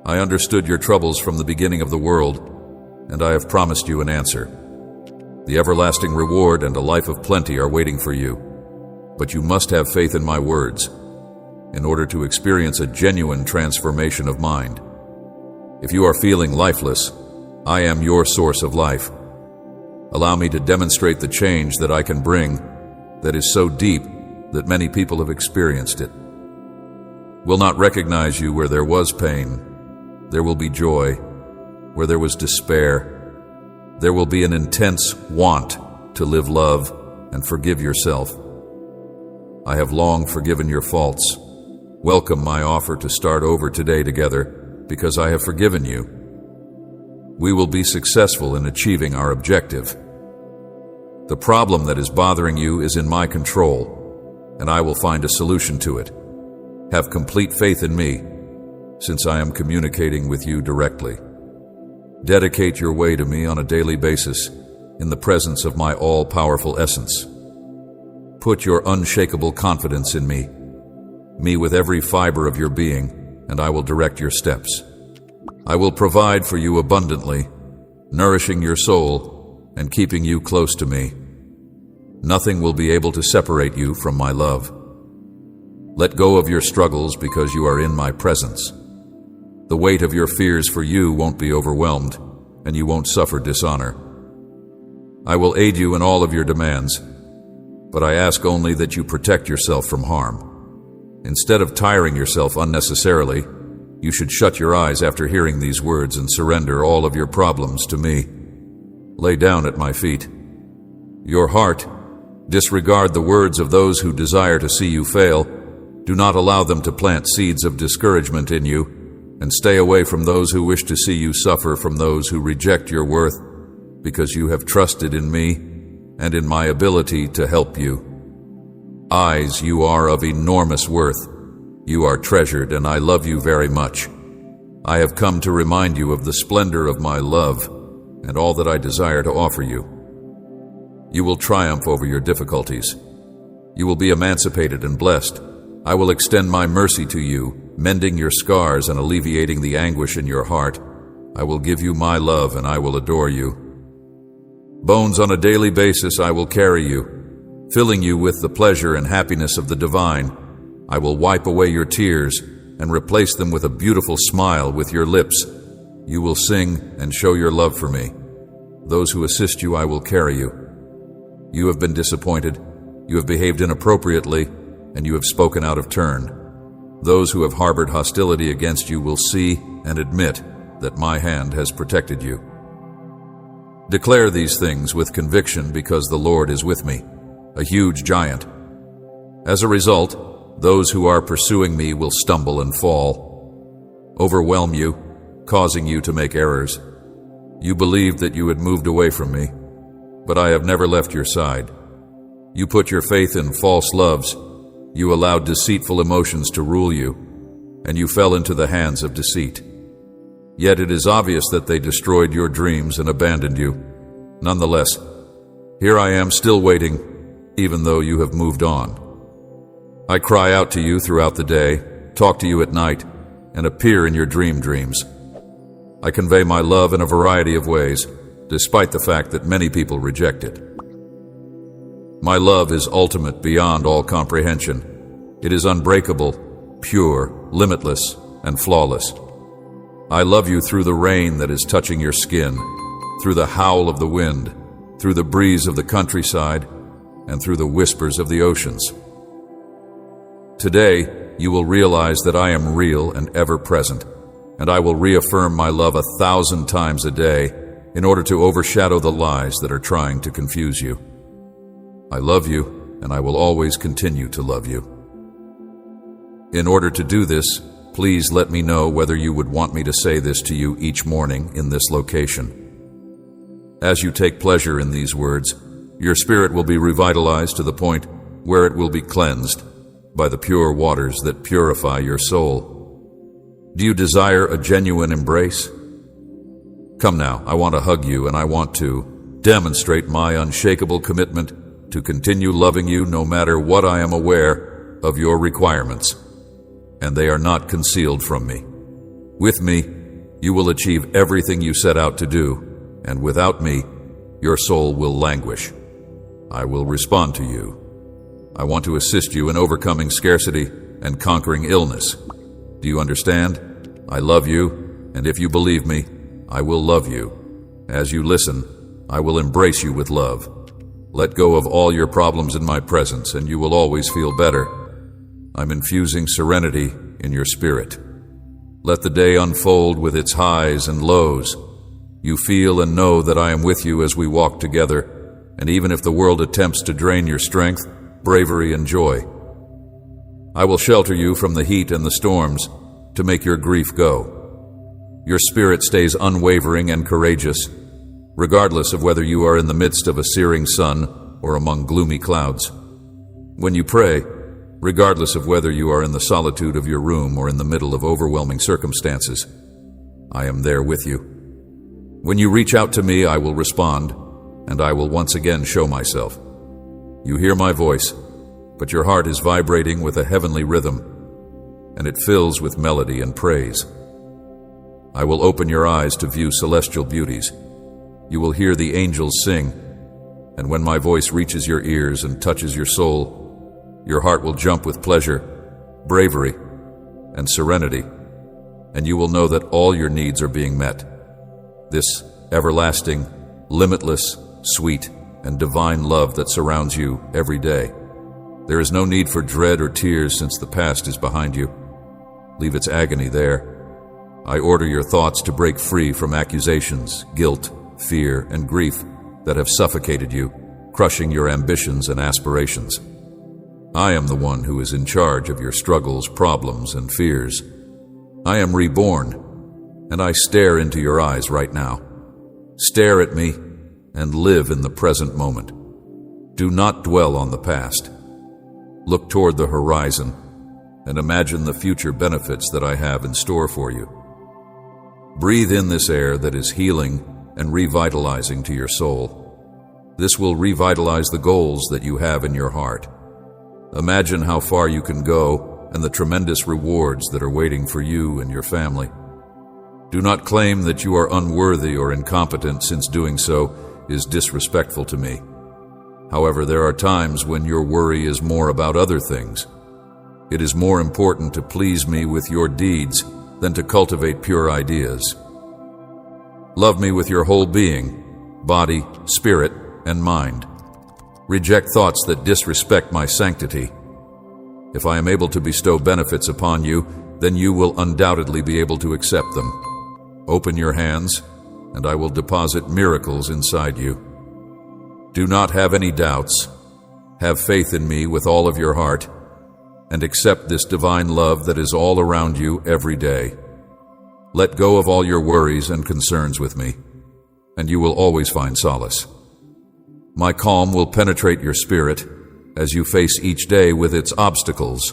I understood your troubles from the beginning of the world. and I have promised you an answer. The everlasting reward and a life of plenty are waiting for you, but you must have faith in my words in order to experience a genuine transformation of mind. If you are feeling lifeless, I am your source of life. Allow me to demonstrate the change that I can bring that is so deep that many people have experienced it. Will not recognize you where there was pain. There will be joy where there was despair. There will be an intense want to live love and forgive yourself. I have long forgiven your faults. Welcome my offer to start over today together because I have forgiven you. We will be successful in achieving our objective. The problem that is bothering you is in my control, and I will find a solution to it. Have complete faith in me, since I am communicating with you directly. Dedicate your way to me on a daily basis in the presence of my all-powerful essence. Put your unshakable confidence in me with every fiber of your being, and I will direct your steps. I will provide for you abundantly, nourishing your soul and keeping you close to me. Nothing will be able to separate you from my love. Let go of your struggles because you are in my presence. The weight of your fears for you won't be overwhelmed, and you won't suffer dishonor. I will aid you in all of your demands, but I ask only that you protect yourself from harm. Instead of tiring yourself unnecessarily, you should shut your eyes after hearing these words and surrender all of your problems to me. Lay down at my feet. Your heart, disregard the words of those who desire to see you fail. Do not allow them to plant seeds of discouragement in you, and stay away from those who wish to see you suffer, from those who reject your worth, because you have trusted in me and in my ability to help you. Eyes, you are of enormous worth. You are treasured, and I love you very much. I have come to remind you of the splendor of my love and all that I desire to offer you. You will triumph over your difficulties. You will be emancipated and blessed. I will extend my mercy to you, mending your scars and alleviating the anguish in your heart. I will give you my love, and I will adore you. Bones, on a daily basis I will carry you, filling you with the pleasure and happiness of the divine. I will wipe away your tears and replace them with a beautiful smile with your lips. You will sing and show your love for me. Those who assist you I will carry you. You have been disappointed, you have behaved inappropriately, and you have spoken out of turn. Those who have harbored hostility against you will see and admit that my hand has protected you. Declare these things with conviction, because the Lord is with me, a huge giant. As a result, those who are pursuing me will stumble and fall, overwhelm you, causing you to make errors. You believed that you had moved away from me, but I have never left your side. You put your faith in false loves. You allowed deceitful emotions to rule you, and you fell into the hands of deceit. Yet it is obvious that they destroyed your dreams and abandoned you. Nonetheless, here I am still waiting, even though you have moved on. I cry out to you throughout the day, talk to you at night, and appear in your dreams. I convey my love in a variety of ways, despite the fact that many people reject it. My love is ultimate, beyond all comprehension. It is unbreakable, pure, limitless, and flawless. I love you through the rain that is touching your skin, through the howl of the wind, through the breeze of the countryside, and through the whispers of the oceans. Today, you will realize that I am real and ever present, and I will reaffirm my love 1,000 times a day in order to overshadow the lies that are trying to confuse you. I love you, and I will always continue to love you. In order to do this, please let me know whether you would want me to say this to you each morning in this location. As you take pleasure in these words, your spirit will be revitalized to the point where it will be cleansed by the pure waters that purify your soul. Do you desire a genuine embrace? Come now, I want to hug you, and I want to demonstrate my unshakable commitment to continue loving you no matter what. I am aware of your requirements, and they are not concealed from me. With me, you will achieve everything you set out to do, and without me, your soul will languish. I will respond to you. I want to assist you in overcoming scarcity and conquering illness. Do you understand? I love you, and if you believe me, I will love you. As you listen, I will embrace you with love. Let go of all your problems in my presence, and you will always feel better. I'm infusing serenity in your spirit. Let the day unfold with its highs and lows. You feel and know that I am with you as we walk together, and even if the world attempts to drain your strength, bravery, and joy, I will shelter you from the heat and the storms to make your grief go. Your spirit stays unwavering and courageous, regardless of whether you are in the midst of a searing sun or among gloomy clouds. When you pray, regardless of whether you are in the solitude of your room or in the middle of overwhelming circumstances, I am there with you. When you reach out to me, I will respond, and I will once again show myself. You hear my voice, but your heart is vibrating with a heavenly rhythm, and it fills with melody and praise. I will open your eyes to view celestial beauties. You will hear the angels sing, and when my voice reaches your ears and touches your soul, your heart will jump with pleasure, bravery, and serenity, and you will know that all your needs are being met. This everlasting, limitless, sweet, and divine love that surrounds you every day. There is no need for dread or tears since the past is behind you. Leave its agony there. I order your thoughts to break free from accusations, guilt, fear, and grief that have suffocated you, crushing your ambitions and aspirations. I am the one who is in charge of your struggles, problems, and fears. I am reborn, and I stare into your eyes right now. Stare at me and live in the present moment. Do not dwell on the past. Look toward the horizon and imagine the future benefits that I have in store for you. Breathe in this air that is healing and revitalizing to your soul. This will revitalize the goals that you have in your heart. Imagine how far you can go and the tremendous rewards that are waiting for you and your family. Do not claim that you are unworthy or incompetent, since doing so is disrespectful to me. However, there are times when your worry is more about other things. It is more important to please me with your deeds than to cultivate pure ideas. Love me with your whole being, body, spirit, and mind. Reject thoughts that disrespect my sanctity. If I am able to bestow benefits upon you, then you will undoubtedly be able to accept them. Open your hands, and I will deposit miracles inside you. Do not have any doubts. Have faith in me with all of your heart, and accept this divine love that is all around you every day. Let go of all your worries and concerns with me, and you will always find solace. My calm will penetrate your spirit as you face each day with its obstacles,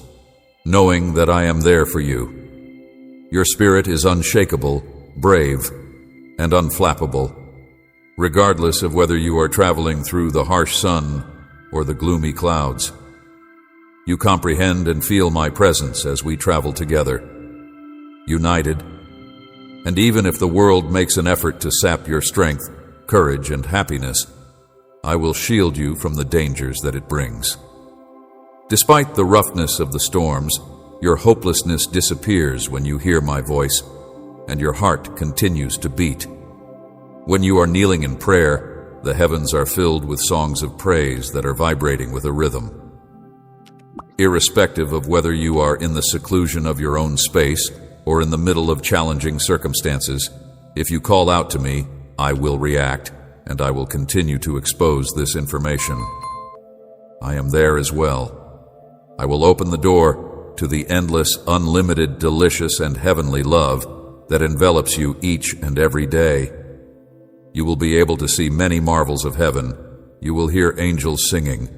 knowing that I am there for you. Your spirit is unshakable, brave, and unflappable, regardless of whether you are traveling through the harsh sun or the gloomy clouds. You comprehend and feel my presence as we travel together, united. And even if the world makes an effort to sap your strength, courage, and happiness, I will shield you from the dangers that it brings. Despite the roughness of the storms, your hopelessness disappears when you hear my voice, and your heart continues to beat. When you are kneeling in prayer, the heavens are filled with songs of praise that are vibrating with a rhythm. Irrespective of whether you are in the seclusion of your own space or in the middle of challenging circumstances, if you call out to me, I will react, and I will continue to expose this information. I am there as well. I will open the door to the endless, unlimited, delicious, and heavenly love that envelops you each and every day. You will be able to see many marvels of heaven. You will hear angels singing,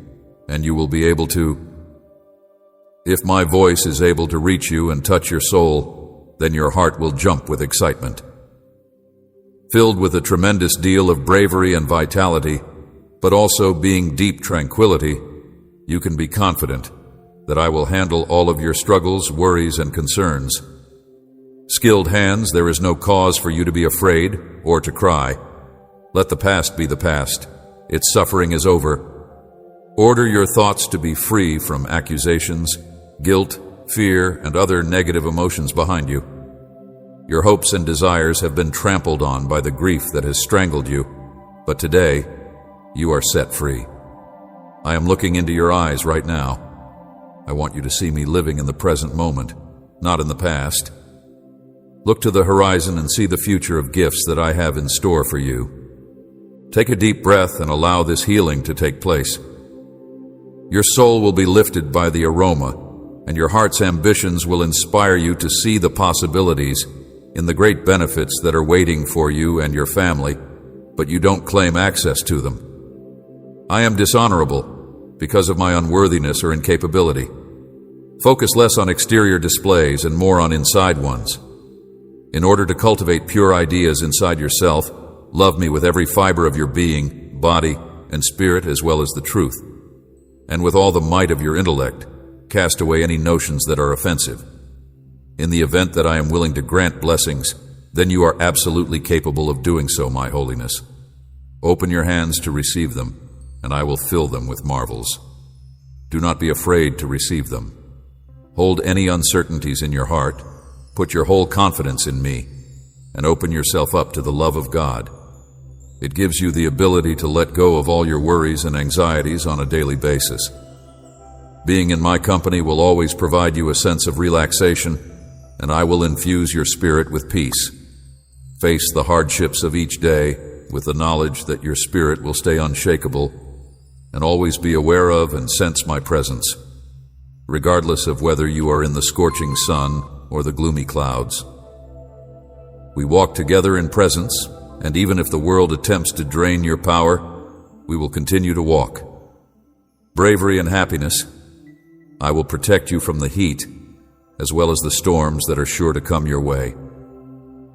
and you will be able to. If my voice is able to reach you and touch your soul, then your heart will jump with excitement. Filled with a tremendous deal of bravery and vitality, but also being deep tranquility, you can be confident that I will handle all of your struggles, worries, and concerns. Skilled hands, there is no cause for you to be afraid or to cry. Let the past be the past. Its suffering is over. Order your thoughts to be free from accusations, guilt, fear, and other negative emotions behind you. Your hopes and desires have been trampled on by the grief that has strangled you, but today, you are set free. I am looking into your eyes right now. I want you to see me living in the present moment, not in the past. Look to the horizon and see the future of gifts that I have in store for you. Take a deep breath and allow this healing to take place. Your soul will be lifted by the aroma, and your heart's ambitions will inspire you to see the possibilities in the great benefits that are waiting for you and your family, but you don't claim access to them. I am dishonorable because of my unworthiness or incapability. Focus less on exterior displays and more on inside ones. In order to cultivate pure ideas inside yourself, love me with every fiber of your being, body, and spirit, as well as the truth. And with all the might of your intellect, cast away any notions that are offensive. In the event that I am willing to grant blessings, then you are absolutely capable of doing so, my holiness. Open your hands to receive them, and I will fill them with marvels. Do not be afraid to receive them. Hold any uncertainties in your heart, put your whole confidence in me, and open yourself up to the love of God. It gives you the ability to let go of all your worries and anxieties on a daily basis. Being in my company will always provide you a sense of relaxation, and I will infuse your spirit with peace. Face the hardships of each day with the knowledge that your spirit will stay unshakable, and always be aware of and sense my presence, regardless of whether you are in the scorching sun or the gloomy clouds. We walk together in presence, and even if the world attempts to drain your power, we will continue to walk. Bravery and happiness, I will protect you from the heat, as well as the storms that are sure to come your way.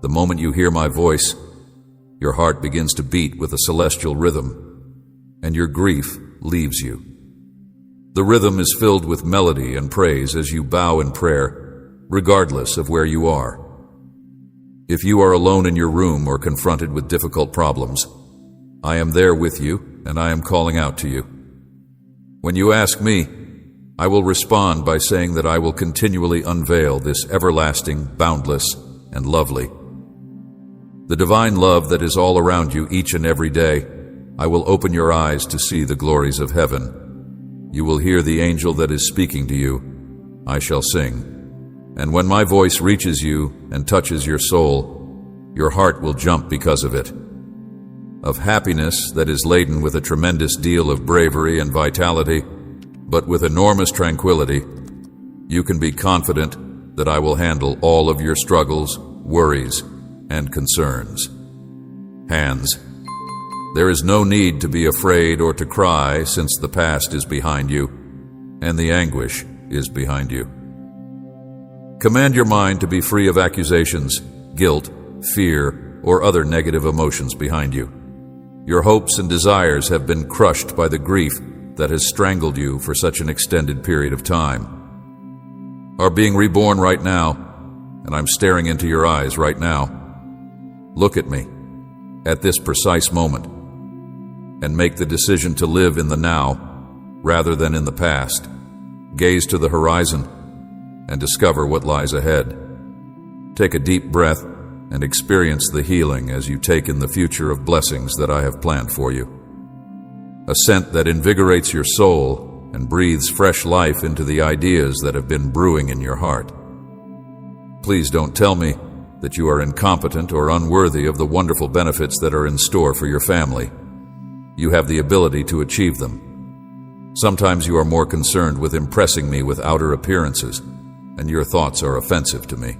The moment you hear my voice, your heart begins to beat with a celestial rhythm, and your grief leaves you. The rhythm is filled with melody and praise as you bow in prayer, regardless of where you are. If you are alone in your room or confronted with difficult problems, I am there with you, and I am calling out to you. When you ask me, I will respond by saying that I will continually unveil this everlasting, boundless, and lovely. The divine love that is all around you each and every day, I will open your eyes to see the glories of heaven. You will hear the angel that is speaking to you. I shall sing. And when my voice reaches you and touches your soul, your heart will jump because of it. Of happiness that is laden with a tremendous deal of bravery and vitality, but with enormous tranquility, you can be confident that I will handle all of your struggles, worries, and concerns. Hands. There is no need to be afraid or to cry, since the past is behind you, and the anguish is behind you. Command your mind to be free of accusations, guilt, fear, or other negative emotions behind you. Your hopes and desires have been crushed by the grief that has strangled you for such an extended period of time. Are being reborn right now, and I'm staring into your eyes right now. Look at me, at this precise moment, and make the decision to live in the now, rather than in the past. Gaze to the horizon, and discover what lies ahead. Take a deep breath and experience the healing as you take in the future of blessings that I have planned for you. A scent that invigorates your soul and breathes fresh life into the ideas that have been brewing in your heart. Please don't tell me that you are incompetent or unworthy of the wonderful benefits that are in store for your family. You have the ability to achieve them. Sometimes you are more concerned with impressing me with outer appearances, and your thoughts are offensive to me.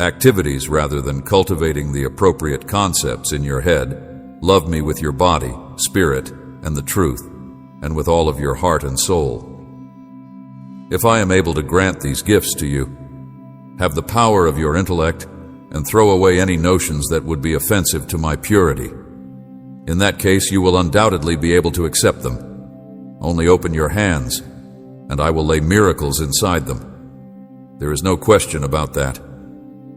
Activities rather than cultivating the appropriate concepts in your head. Love me with your body, spirit, and the truth, and with all of your heart and soul. If I am able to grant these gifts to you, have the power of your intellect, and throw away any notions that would be offensive to my purity, in that case you will undoubtedly be able to accept them. Only open your hands, and I will lay miracles inside them. There is no question about that.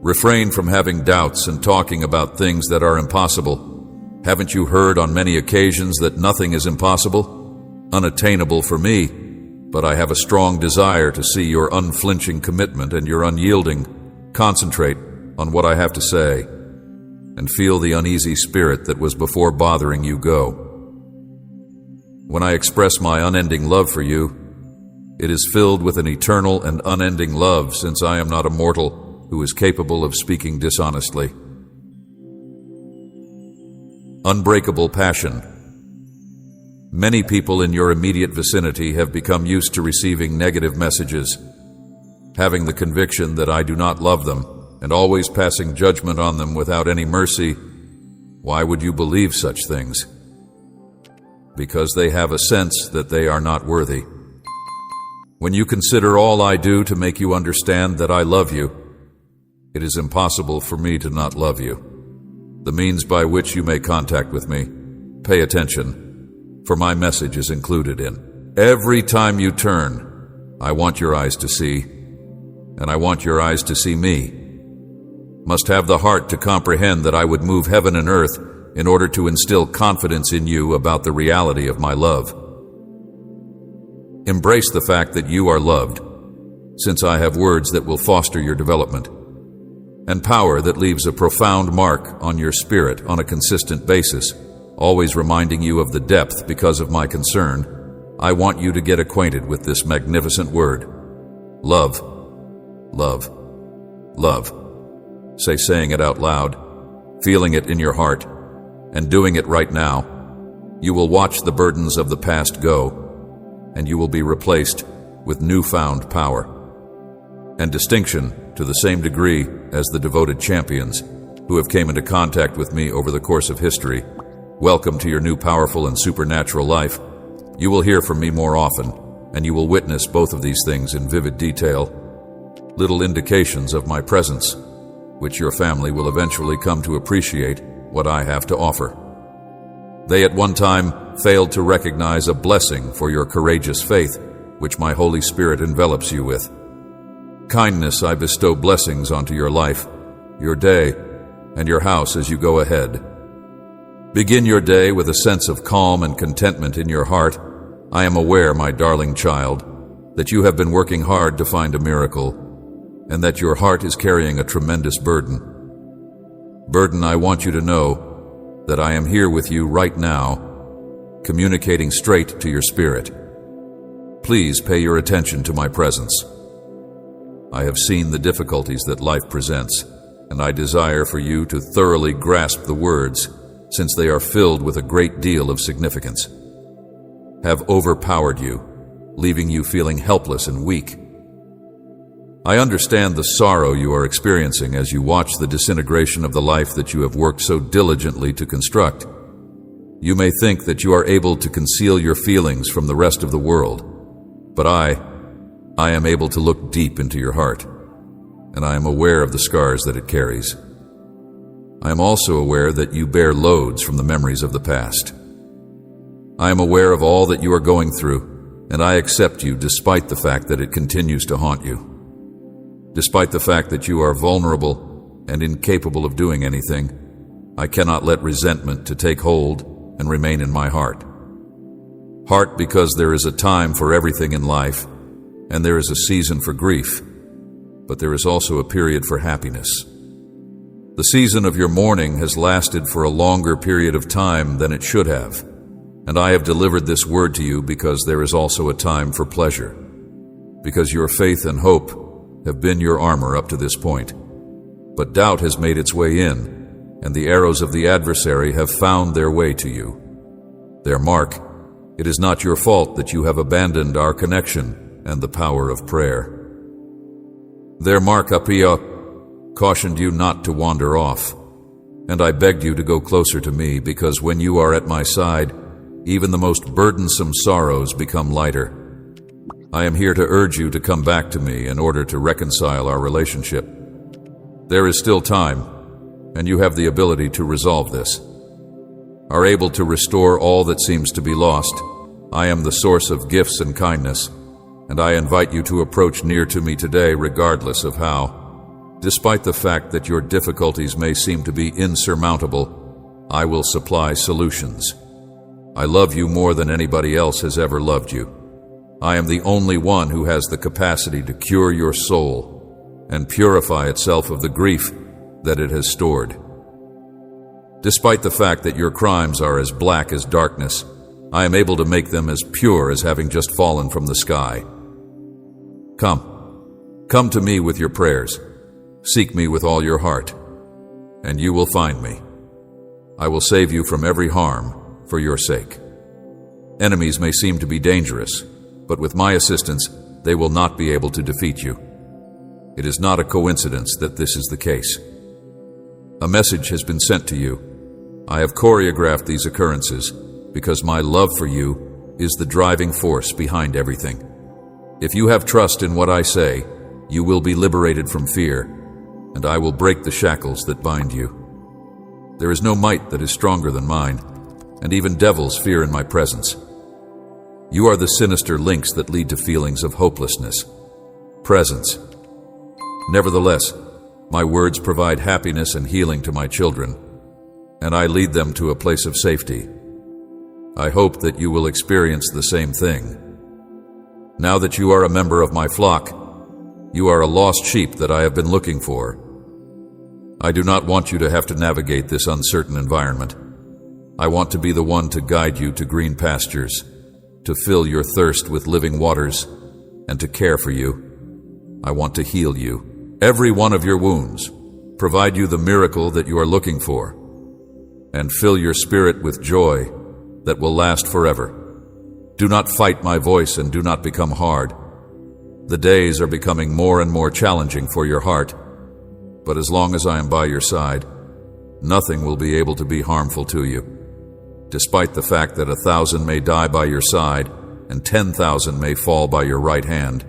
Refrain from having doubts and talking about things that are impossible, Haven't you heard on many occasions that nothing is impossible, unattainable for me, but I have a strong desire to see your unflinching commitment and your unyielding concentrate on what I have to say, and feel the uneasy spirit that was before bothering you go. When I express my unending love for you, it is filled with an eternal and unending love, since I am not a mortal who is capable of speaking dishonestly. Unbreakable passion. Many people in your immediate vicinity have become used to receiving negative messages, having the conviction that I do not love them, and always passing judgment on them without any mercy. Why would you believe such things? Because they have a sense that they are not worthy. When you consider all I do to make you understand that I love you, it is impossible for me to not love you. The means by which you may contact with me, pay attention, for my message is included in. Every time you turn, I want your eyes to see, and I want your eyes to see me. Must have the heart to comprehend that I would move heaven and earth in order to instill confidence in you about the reality of my love. Embrace the fact that you are loved, since I have words that will foster your development, and power that leaves a profound mark on your spirit on a consistent basis, always reminding you of the depth because of my concern. I want you to get acquainted with this magnificent word. Love, love, love. Say saying it out loud, feeling it in your heart, and doing it right now. You will watch the burdens of the past go, and you will be replaced with newfound power and distinction to the same degree as the devoted champions who have came into contact with me over the course of history. Welcome to your new powerful and supernatural life. You will hear from me more often, and you will witness both of these things in vivid detail, little indications of my presence, which your family will eventually come to appreciate what I have to offer. They at one time failed to recognize a blessing for your courageous faith, which my Holy Spirit envelops you with. Kindness, I bestow blessings onto your life, your day, and your house as you go ahead. Begin your day with a sense of calm and contentment in your heart. I am aware, my darling child, that you have been working hard to find a miracle, and that your heart is carrying a tremendous burden. Burden, I want you to know that I am here with you right now, communicating straight to your spirit. Please pay your attention to my presence. I have seen the difficulties that life presents, and I desire for you to thoroughly grasp the words, since they are filled with a great deal of significance. Have overpowered you, leaving you feeling helpless and weak. I understand the sorrow you are experiencing as you watch the disintegration of the life that you have worked so diligently to construct. You may think that you are able to conceal your feelings from the rest of the world, but I am able to look deep into your heart, and I am aware of the scars that it carries. I am also aware that you bear loads from the memories of the past. I am aware of all that you are going through, and I accept you despite the fact that it continues to haunt you. Despite the fact that you are vulnerable and incapable of doing anything, I cannot let resentment to take hold and remain in my heart. Heart, because there is a time for everything in life, and there is a season for grief, but there is also a period for happiness. The season of your mourning has lasted for a longer period of time than it should have, and I have delivered this word to you because there is also a time for pleasure, because your faith and hope have been your armor up to this point. But doubt has made its way in, and the arrows of the adversary have found their way to you. Their mark, it is not your fault that you have abandoned our connection and the power of prayer. Their mark, Apia, cautioned you not to wander off, and I begged you to go closer to me, because when you are at my side, even the most burdensome sorrows become lighter. I am here to urge you to come back to me in order to reconcile our relationship. There is still time, and you have the ability to resolve this. Are able to restore all that seems to be lost. I am the source of gifts and kindness, and I invite you to approach near to me today regardless of how. Despite the fact that your difficulties may seem to be insurmountable, I will supply solutions. I love you more than anybody else has ever loved you. I am the only one who has the capacity to cure your soul and purify itself of the grief that it has stored. Despite the fact that your crimes are as black as darkness, I am able to make them as pure as having just fallen from the sky. Come to me with your prayers. Seek me with all your heart, and you will find me. I will save you from every harm for your sake. Enemies may seem to be dangerous, but with my assistance, they will not be able to defeat you. It is not a coincidence that this is the case. A message has been sent to you. I have choreographed these occurrences because my love for you is the driving force behind everything. If you have trust in what I say, you will be liberated from fear, and I will break the shackles that bind you. There is no might that is stronger than mine, and even devils fear in my presence. You are the sinister links that lead to feelings of hopelessness. Presence. Nevertheless, my words provide happiness and healing to my children, and I lead them to a place of safety. I hope that you will experience the same thing. Now that you are a member of my flock, you are a lost sheep that I have been looking for. I do not want you to have to navigate this uncertain environment. I want to be the one to guide you to green pastures, to fill your thirst with living waters, and to care for you. I want to heal you, every one of your wounds, provide you the miracle that you are looking for, and fill your spirit with joy that will last forever. Do not fight my voice and do not become hard. The days are becoming more and more challenging for your heart, but as long as I am by your side, nothing will be able to be harmful to you. Despite the fact that 1,000 may die by your side and 10,000 may fall by your right hand,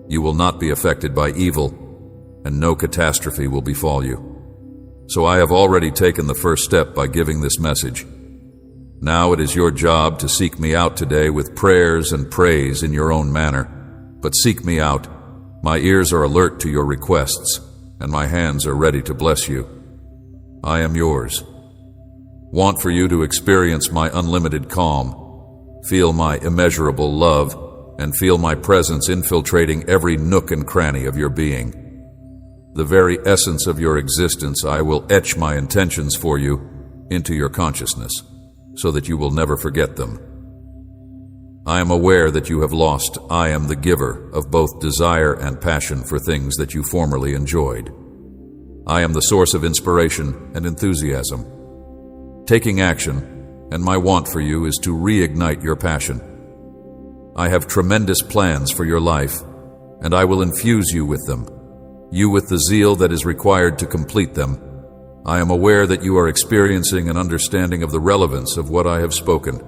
you will not be affected by evil, and no catastrophe will befall you. So I have already taken the first step by giving this message. Now it is your job to seek me out today with prayers and praise in your own manner. But seek me out. My ears are alert to your requests, and my hands are ready to bless you. I am yours. Want for you to experience my unlimited calm, feel my immeasurable love, and feel my presence infiltrating every nook and cranny of your being. The very essence of your existence, I will etch my intentions for you into your consciousness, so that you will never forget them. I am aware that you have lost. I am the giver of both desire and passion for things that you formerly enjoyed. I am the source of inspiration and enthusiasm. Taking action, and my want for you is to reignite your passion. I have tremendous plans for your life, and I will infuse you with them, you with the zeal that is required to complete them. I am aware that you are experiencing an understanding of the relevance of what I have spoken.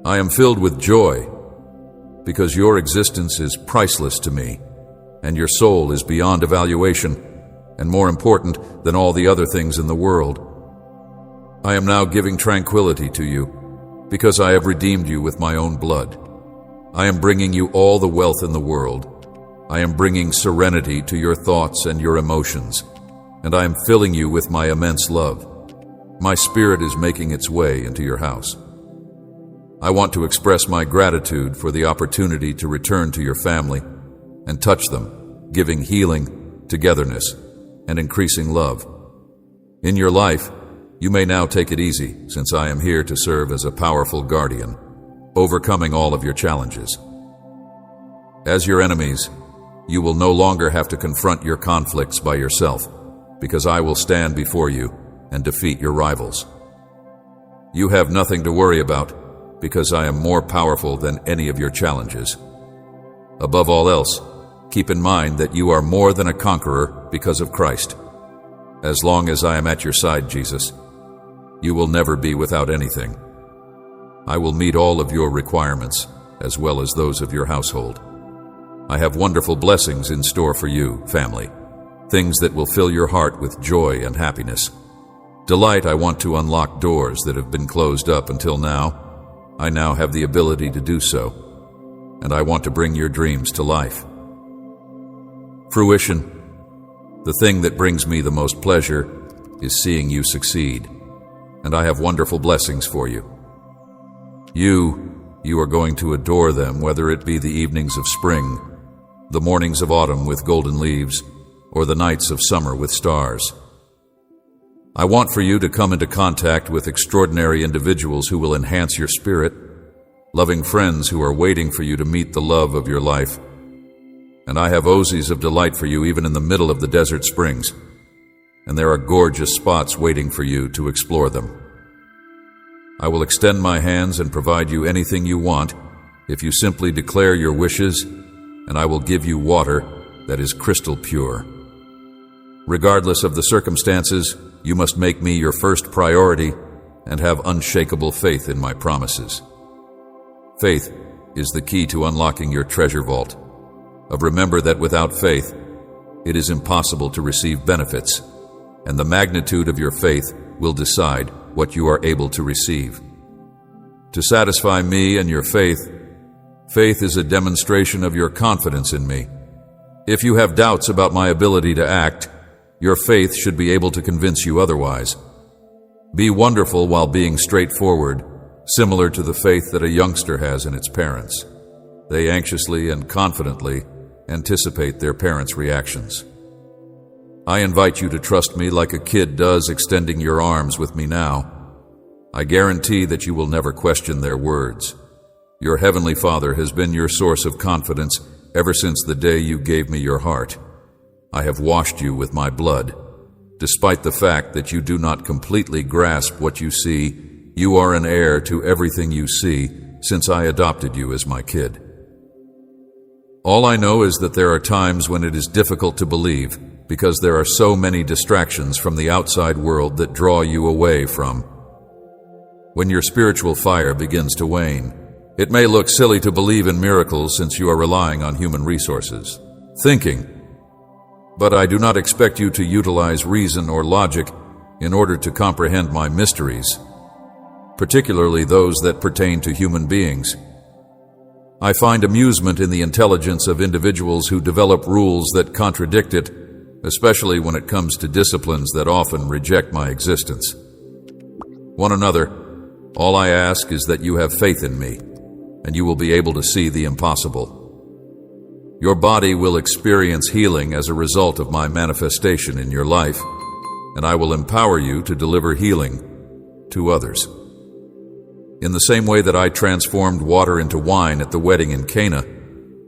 I am filled with joy because your existence is priceless to me, and your soul is beyond evaluation, and more important than all the other things in the world. I am now giving tranquility to you because I have redeemed you with my own blood. I am bringing you all the wealth in the world. I am bringing serenity to your thoughts and your emotions, and I am filling you with my immense love. My spirit is making its way into your house. I want to express my gratitude for the opportunity to return to your family and touch them, giving healing, togetherness, and increasing love. In your life, you may now take it easy, since I am here to serve as a powerful guardian, overcoming all of your challenges. As your enemies, you will no longer have to confront your conflicts by yourself, because I will stand before you and defeat your rivals. You have nothing to worry about, because I am more powerful than any of your challenges. Above all else, keep in mind that you are more than a conqueror because of Christ. As long as I am at your side, Jesus, you will never be without anything. I will meet all of your requirements, as well as those of your household. I have wonderful blessings in store for you, family, things that will fill your heart with joy and happiness. Delight, I want to unlock doors that have been closed up until now. I now have the ability to do so, and I want to bring your dreams to life. Fruition, the thing that brings me the most pleasure is seeing you succeed. and I have wonderful blessings for you. You are going to adore them, whether it be the evenings of spring, the mornings of autumn with golden leaves, or the nights of summer with stars. I want for you to come into contact with extraordinary individuals who will enhance your spirit, loving friends who are waiting for you to meet the love of your life. And I have oases of delight for you even in the middle of the desert springs, and there are gorgeous spots waiting for you to explore them. I will extend my hands and provide you anything you want if you simply declare your wishes, and I will give you water that is crystal pure. Regardless of the circumstances, you must make me your first priority and have unshakable faith in my promises. Faith is the key to unlocking your treasure vault. Remember that without faith, it is impossible to receive benefits, and the magnitude of your faith will decide what you are able to receive. To satisfy me and your faith is a demonstration of your confidence in me. If you have doubts about my ability to act, your faith should be able to convince you otherwise. Be wonderful while being straightforward, similar to the faith that a youngster has in its parents. They anxiously and confidently anticipate their parents' reactions. I invite you to trust me like a kid does, extending your arms with me now. I guarantee that you will never question their words. Your Heavenly Father has been your source of confidence ever since the day you gave me your heart. I have washed you with my blood. Despite the fact that you do not completely grasp what you see, you are an heir to everything you see since I adopted you as my kid. All I know is that there are times when it is difficult to believe because there are so many distractions from the outside world that draw you away from. When your spiritual fire begins to wane, it may look silly to believe in miracles since you are relying on human resources. But I do not expect you to utilize reason or logic in order to comprehend my mysteries, particularly those that pertain to human beings. I find amusement in the intelligence of individuals who develop rules that contradict it, especially when it comes to disciplines that often reject my existence. One another, all I ask is that you have faith in me, and you will be able to see the impossible. Your body will experience healing as a result of my manifestation in your life, and I will empower you to deliver healing to others. In the same way that I transformed water into wine at the wedding in Cana,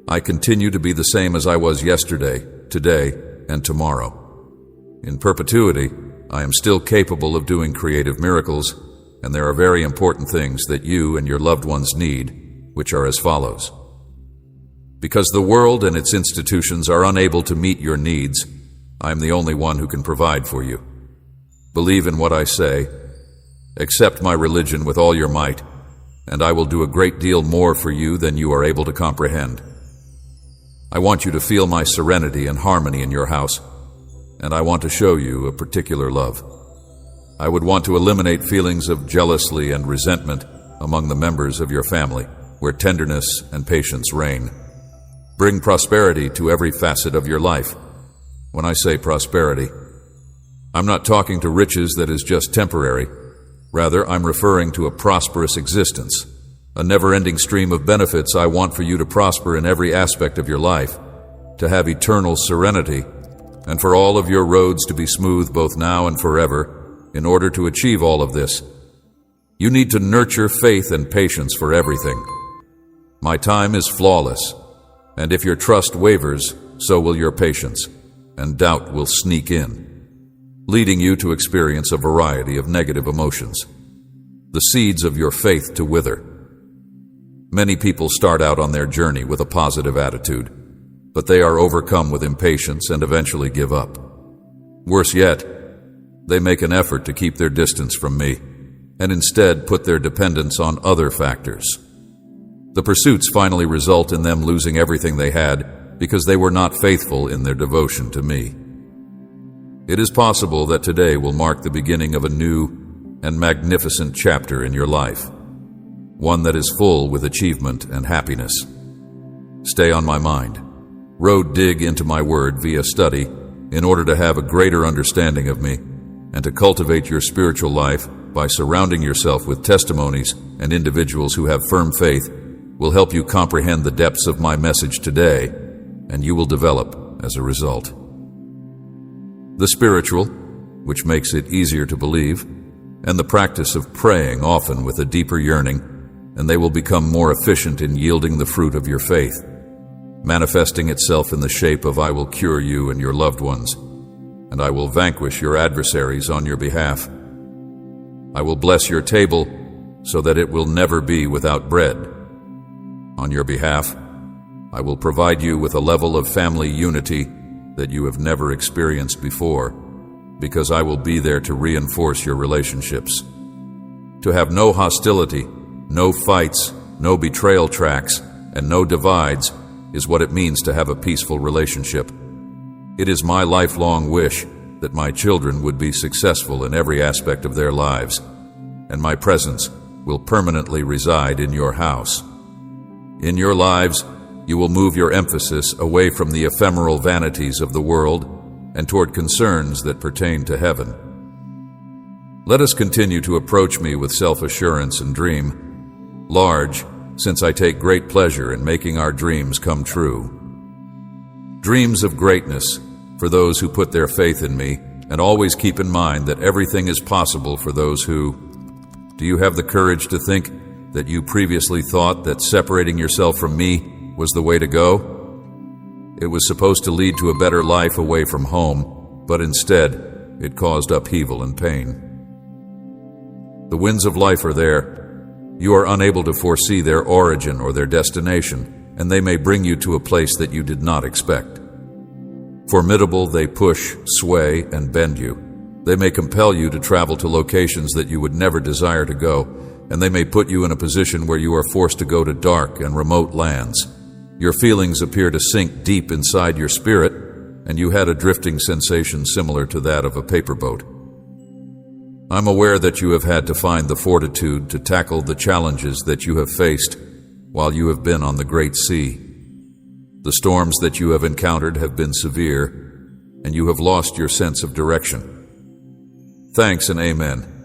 I continue to be the same as I was yesterday, today, and tomorrow. In perpetuity, I am still capable of doing creative miracles, and there are very important things that you and your loved ones need, which are as follows. Because the world and its institutions are unable to meet your needs, I am the only one who can provide for you. Believe in what I say. Accept my religion with all your might, and I will do a great deal more for you than you are able to comprehend. I want you to feel my serenity and harmony in your house, and I want to show you a particular love. I would want to eliminate feelings of jealousy and resentment among the members of your family, where tenderness and patience reign. Bring prosperity to every facet of your life. When I say prosperity, I'm not talking to riches that is just temporary. Rather, I'm referring to a prosperous existence, a never-ending stream of benefits. I want for you to prosper in every aspect of your life, to have eternal serenity, and for all of your roads to be smooth both now and forever. In order to achieve all of this, you need to nurture faith and patience for everything. My time is flawless, and if your trust wavers, so will your patience, and doubt will sneak in, leading you to experience a variety of negative emotions, the seeds of your faith to wither. Many people start out on their journey with a positive attitude, but they are overcome with impatience and eventually give up. Worse yet, they make an effort to keep their distance from me, and instead put their dependence on other factors. The pursuits finally result in them losing everything they had because they were not faithful in their devotion to me. It is possible that today will mark the beginning of a new and magnificent chapter in your life, one that is full with achievement and happiness. Stay on my mind. Dig into my word via study in order to have a greater understanding of me and to cultivate your spiritual life by surrounding yourself with testimonies and individuals who have firm faith, will help you comprehend the depths of my message today, and you will develop as a result. The spiritual, which makes it easier to believe, and the practice of praying often with a deeper yearning, and they will become more efficient in yielding the fruit of your faith, manifesting itself in the shape of I will cure you and your loved ones, and I will vanquish your adversaries on your behalf. I will bless your table so that it will never be without bread. On your behalf, I will provide you with a level of family unity that you have never experienced before, because I will be there to reinforce your relationships. To have no hostility, no fights, no betrayal tracks, and no divides is what it means to have a peaceful relationship. It is my lifelong wish that my children would be successful in every aspect of their lives, and my presence will permanently reside in your house. In your lives, you will move your emphasis away from the ephemeral vanities of the world and toward concerns that pertain to heaven. Let us continue to approach me with self-assurance and dream large, since I take great pleasure in making our dreams come true. Dreams of greatness for those who put their faith in me, and always keep in mind that everything is possible for those who... Do you have the courage to think that you previously thought that separating yourself from me was the way to go? It was supposed to lead to a better life away from home, but instead it caused upheaval and pain. The winds of life are there. You are unable to foresee their origin or their destination, and they may bring you to a place that you did not expect. Formidable, they push, sway, and bend you. They may compel you to travel to locations that you would never desire to go, and they may put you in a position where you are forced to go to dark and remote lands. Your feelings appear to sink deep inside your spirit, and you had a drifting sensation similar to that of a paper boat. I'm aware that you have had to find the fortitude to tackle the challenges that you have faced while you have been on the great sea. The storms that you have encountered have been severe, and you have lost your sense of direction. Thanks and amen.